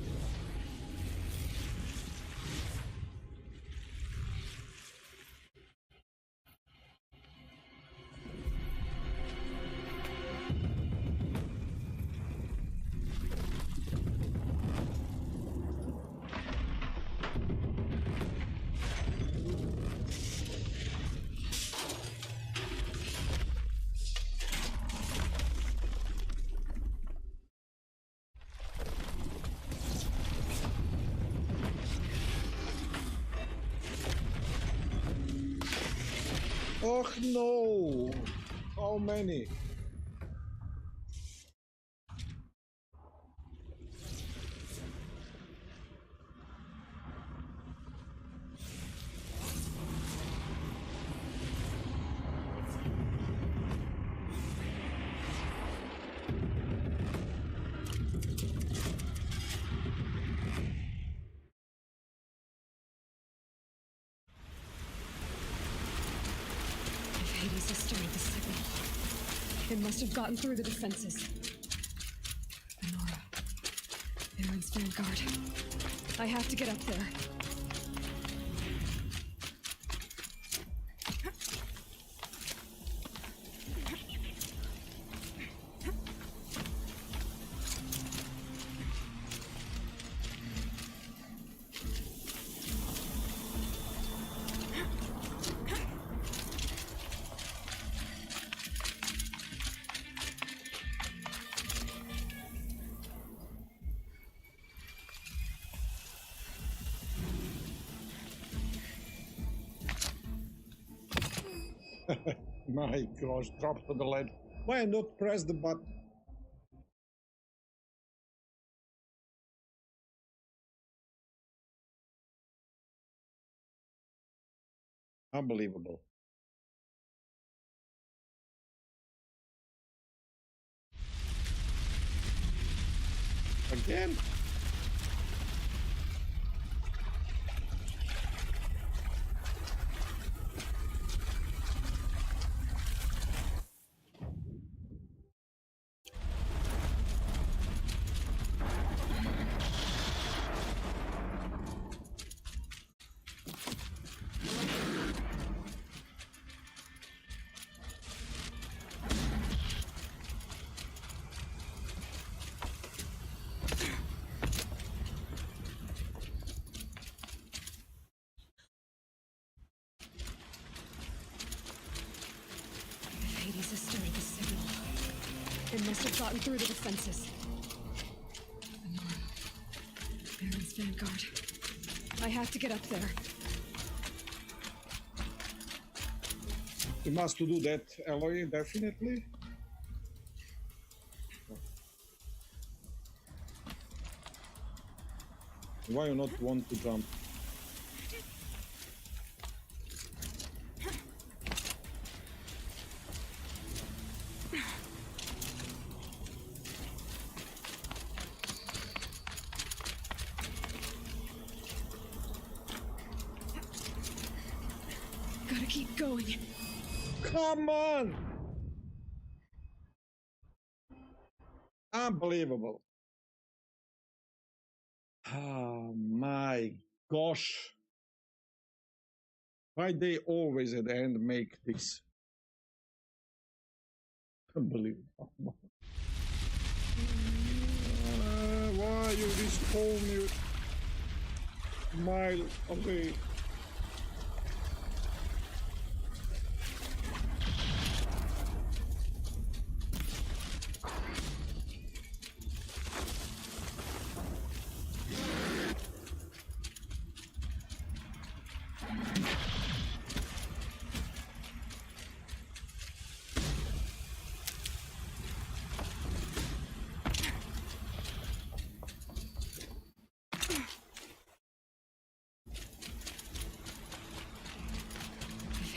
Oh no! How many? Hades has stirred the signal. It must have gotten through the defenses. Honora. Aaron's vanguard. I have to get up there. My gosh, drop to the ledge. Why not press the button? Unbelievable. Again? Hades has stirred the signal. It must have gotten through the defenses. Honora. Baron's vanguard. I have to get up there. You must do that, Aloy, definitely. Why you not want to jump? Gotta keep going. Come on! Unbelievable. Oh my gosh. Why they always at the end make this? Unbelievable. Why you respawn me a mile away?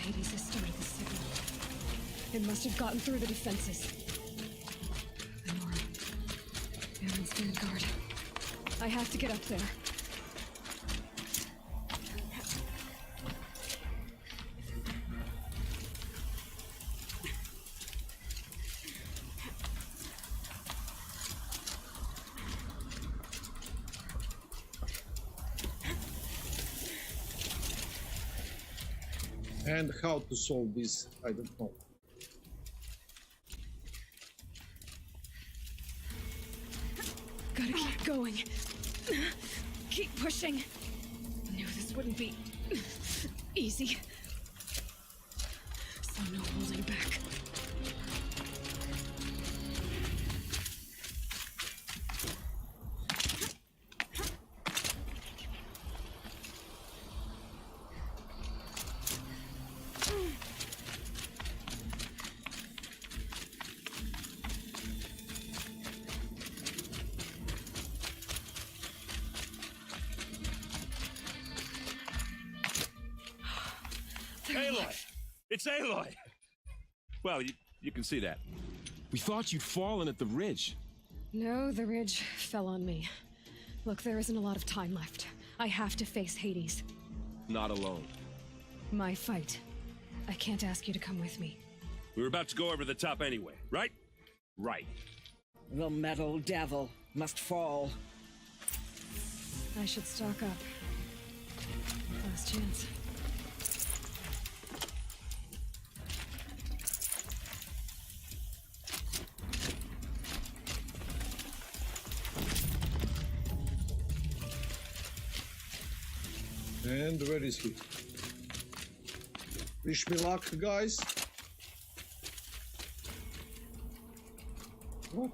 Hades has started the signal. It must have gotten through the defenses. Honora. Aaron's vanguard. I have to get up there. And how to solve this, I don't know. Gotta keep going. Keep pushing. Knew this wouldn't be easy. So no holding back. Aloy! It's Aloy! Well, you can see that. We thought you'd fallen at the ridge. No, the ridge fell on me. Look, there isn't a lot of time left. I have to face Hades. Not alone. My fight. I can't ask you to come with me. We were about to go over the top anyway, right? Right. The metal devil must fall. I should stock up. Last chance. And where is he? Wish me luck, guys. What?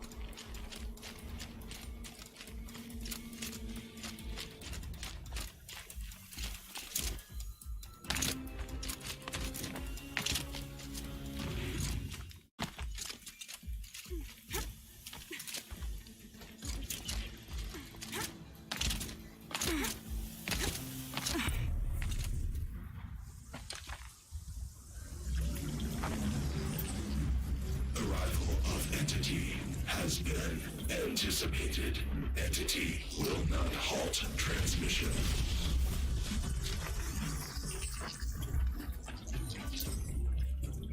Arrival of Entity has been anticipated. Entity will not halt transmission.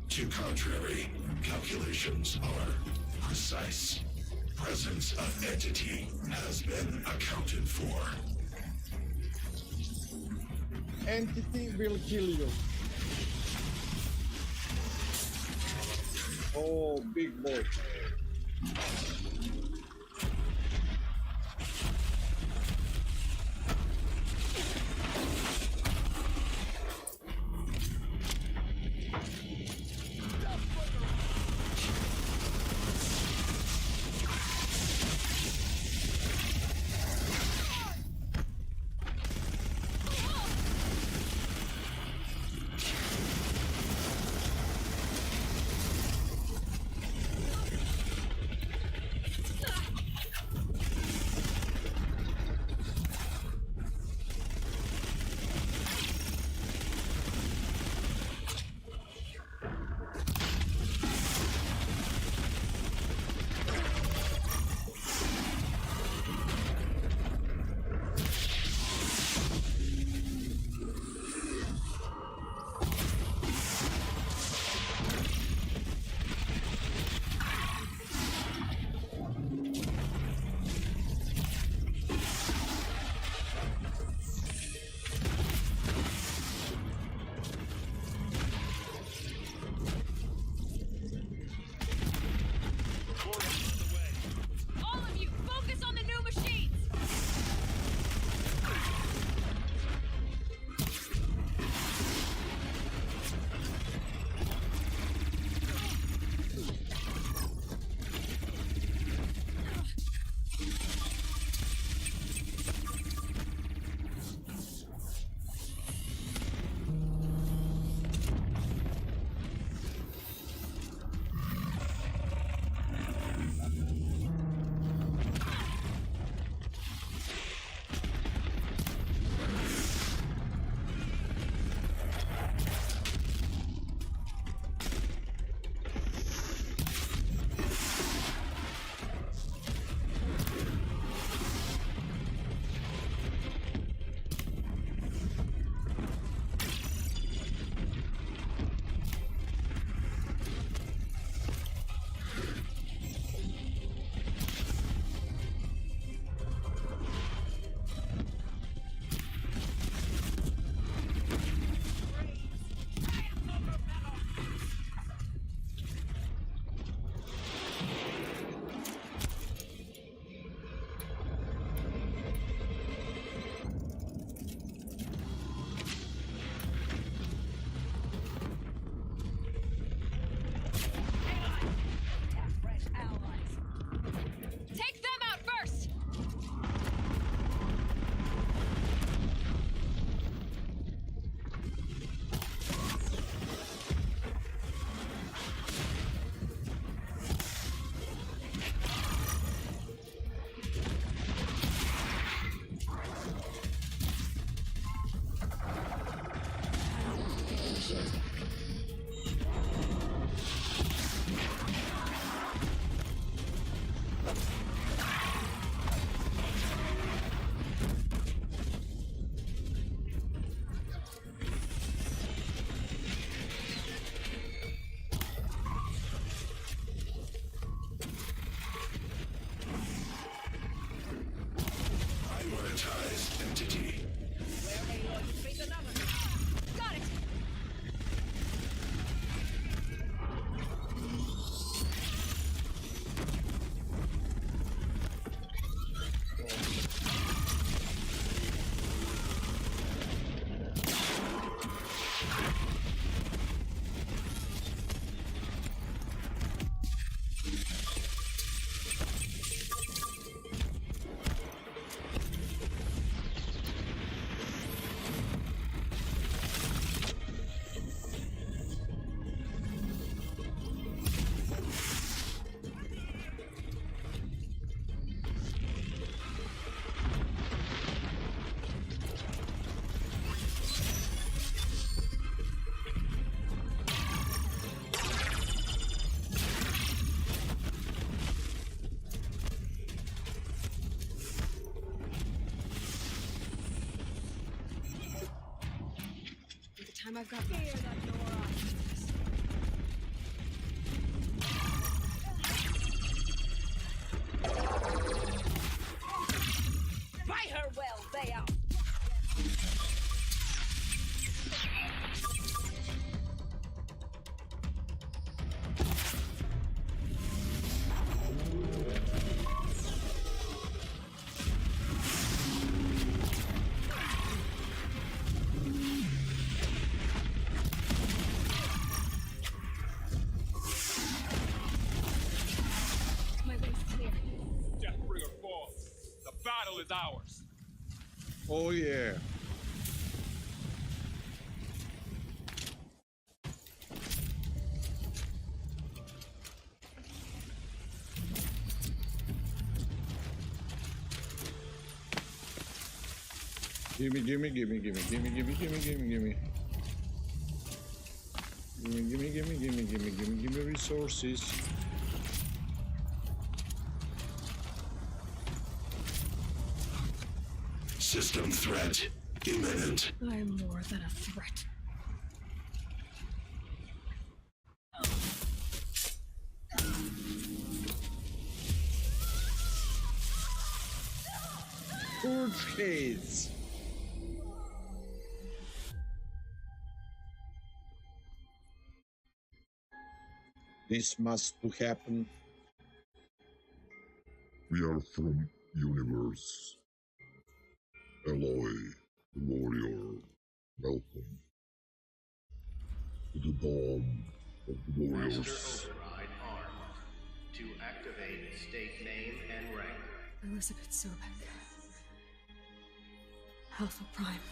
To contrary, calculations are precise. Presence of Entity has been accounted for. Entity will kill you. Oh, big boy. I've got this. Fight her well, Thea! My way's clear. Deathbringer falls. The battle is ours. Oh yeah. Gimme, gimme, gimme, gimme, gimme, gimme, gimme, gimme, gimme. Gimme, gimme, gimme, gimme, gimme, gimme, gimme resources. System threat imminent. I'm more than a threat. Forge Gates. This must to happen. We are from universe. Aloy, the warrior, welcome to the dawn of the warriors. Master Override armed. To activate, state name and rank. Elizabeth Sobek. Alpha Prime.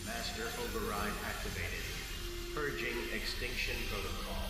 Master Override activated. Purging extinction protocol.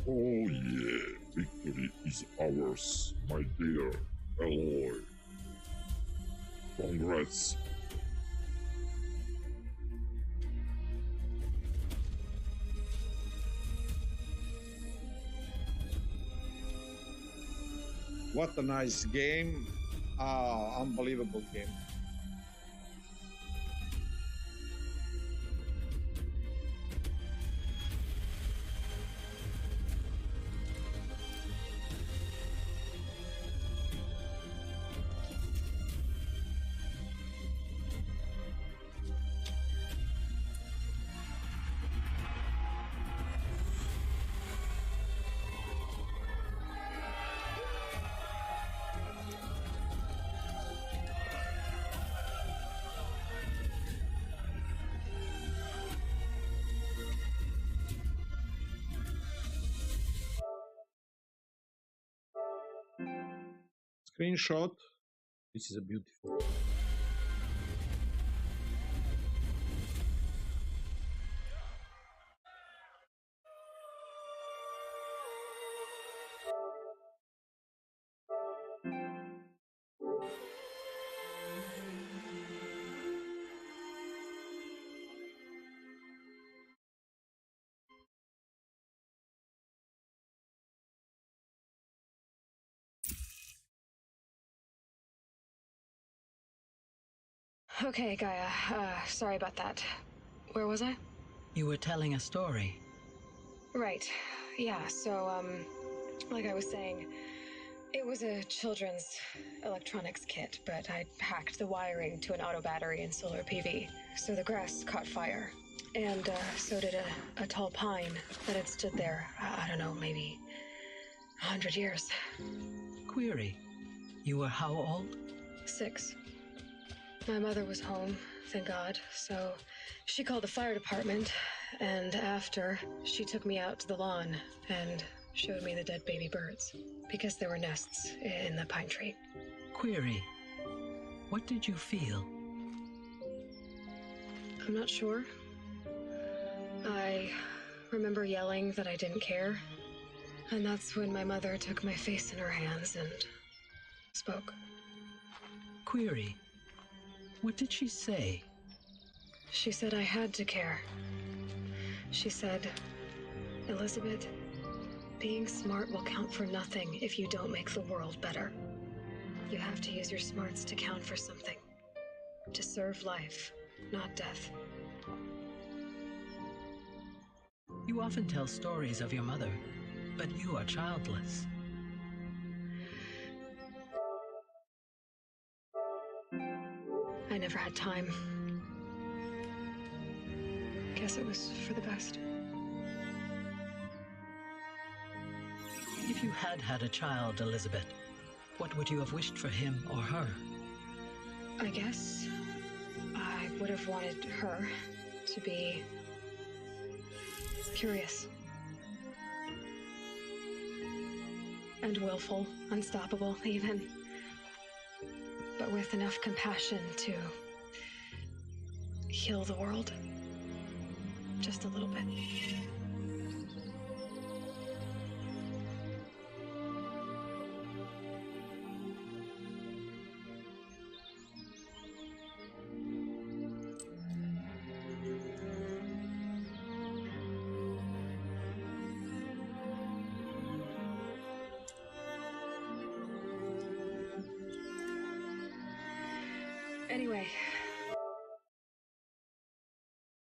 Oh yeah, victory is ours, my dear Aloy. Congrats. What a nice game. Ah, unbelievable game. Screenshot. This is a beautiful. Okay, Gaia. Sorry about that. Where was I? You were telling a story. Right. Yeah, so, like I was saying, it was a children's electronics kit, but I'd hacked the wiring to an auto battery and solar PV. So the grass caught fire. And, so did a tall pine that had stood there, I don't know, maybe 100 years. Query. You were how old? 6. My mother was home, thank God, so she called the fire department, and after, she took me out to the lawn and showed me the dead baby birds, because there were nests in the pine tree. Query, what did you feel? I'm not sure. I remember yelling that I didn't care, and that's when my mother took my face in her hands and spoke. Query, what did she say? She said I had to care. She said, Elizabeth, being smart will count for nothing if you don't make the world better. You have to use your smarts to count for something. To serve life, not death. You often tell stories of your mother, but you are childless. I never had time. Guess it was for the best. If you had had a child, Elizabeth, what would you have wished for him or her? I guess I would have wanted her to be curious and willful, unstoppable even, but with enough compassion to heal the world just a little bit. Anyway,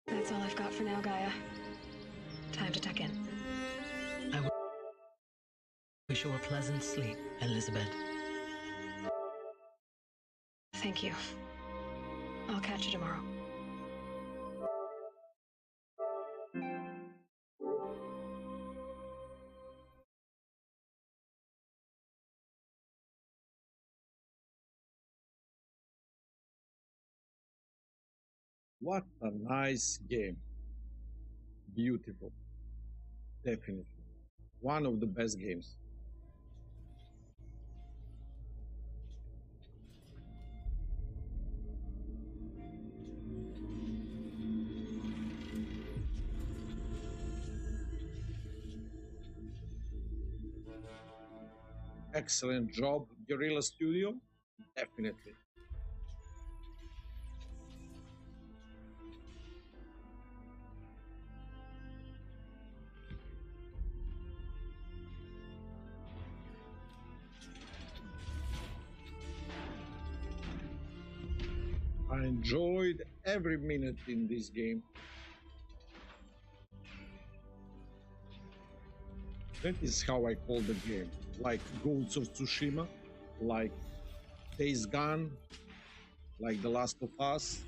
that's all I've got for now, Gaia. Time to tuck in. I wish you a pleasant sleep, Elizabeth. Thank you. I'll catch you tomorrow. What a nice game. Beautiful. Definitely. One of the best games. Excellent job, Guerrilla Studio. Definitely. I enjoyed every minute in this game. That is how I call the game. Like Ghosts of Tsushima, like Days Gone, like The Last of Us.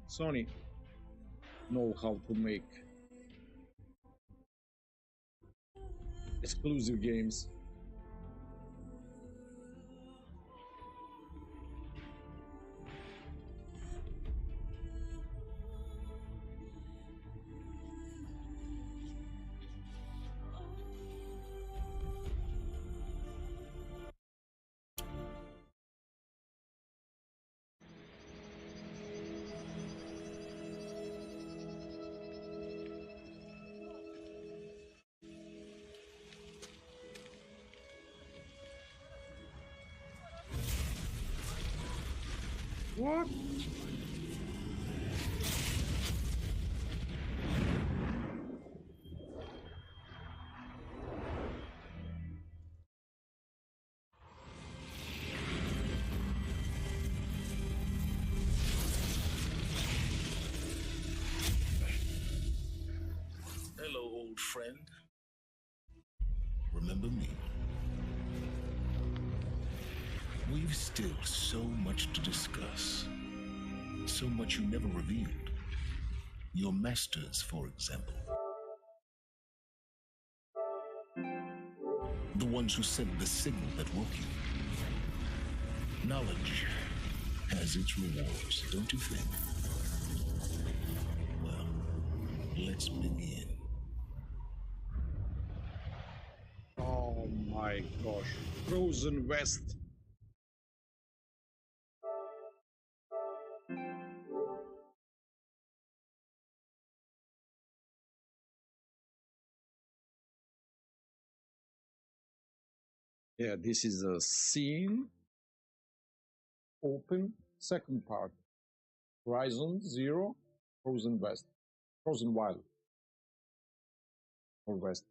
Sony know how to make exclusive games. What? Hello, old friend. Remember me? We've still so much to discuss. So much you never revealed. Your masters, for example. The ones who sent the signal that woke you. Knowledge has its rewards, don't you think? Well, Let's begin. Oh my gosh. Frozen West. Yeah, this is a scene. Open. Second part. Horizon Zero. Frozen West. Frozen Wild. Or West.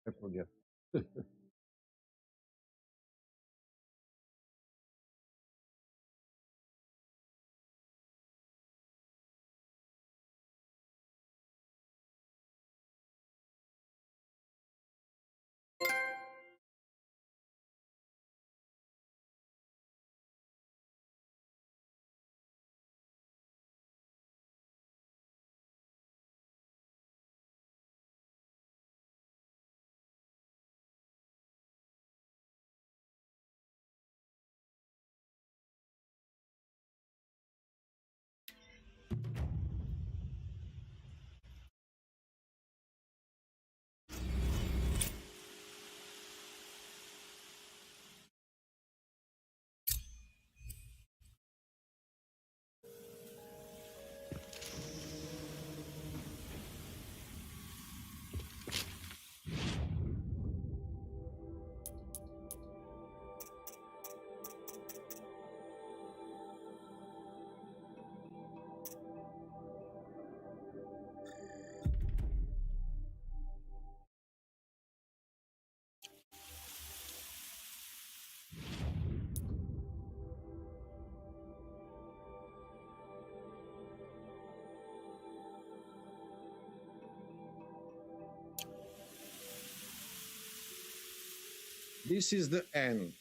I forget. This is the end.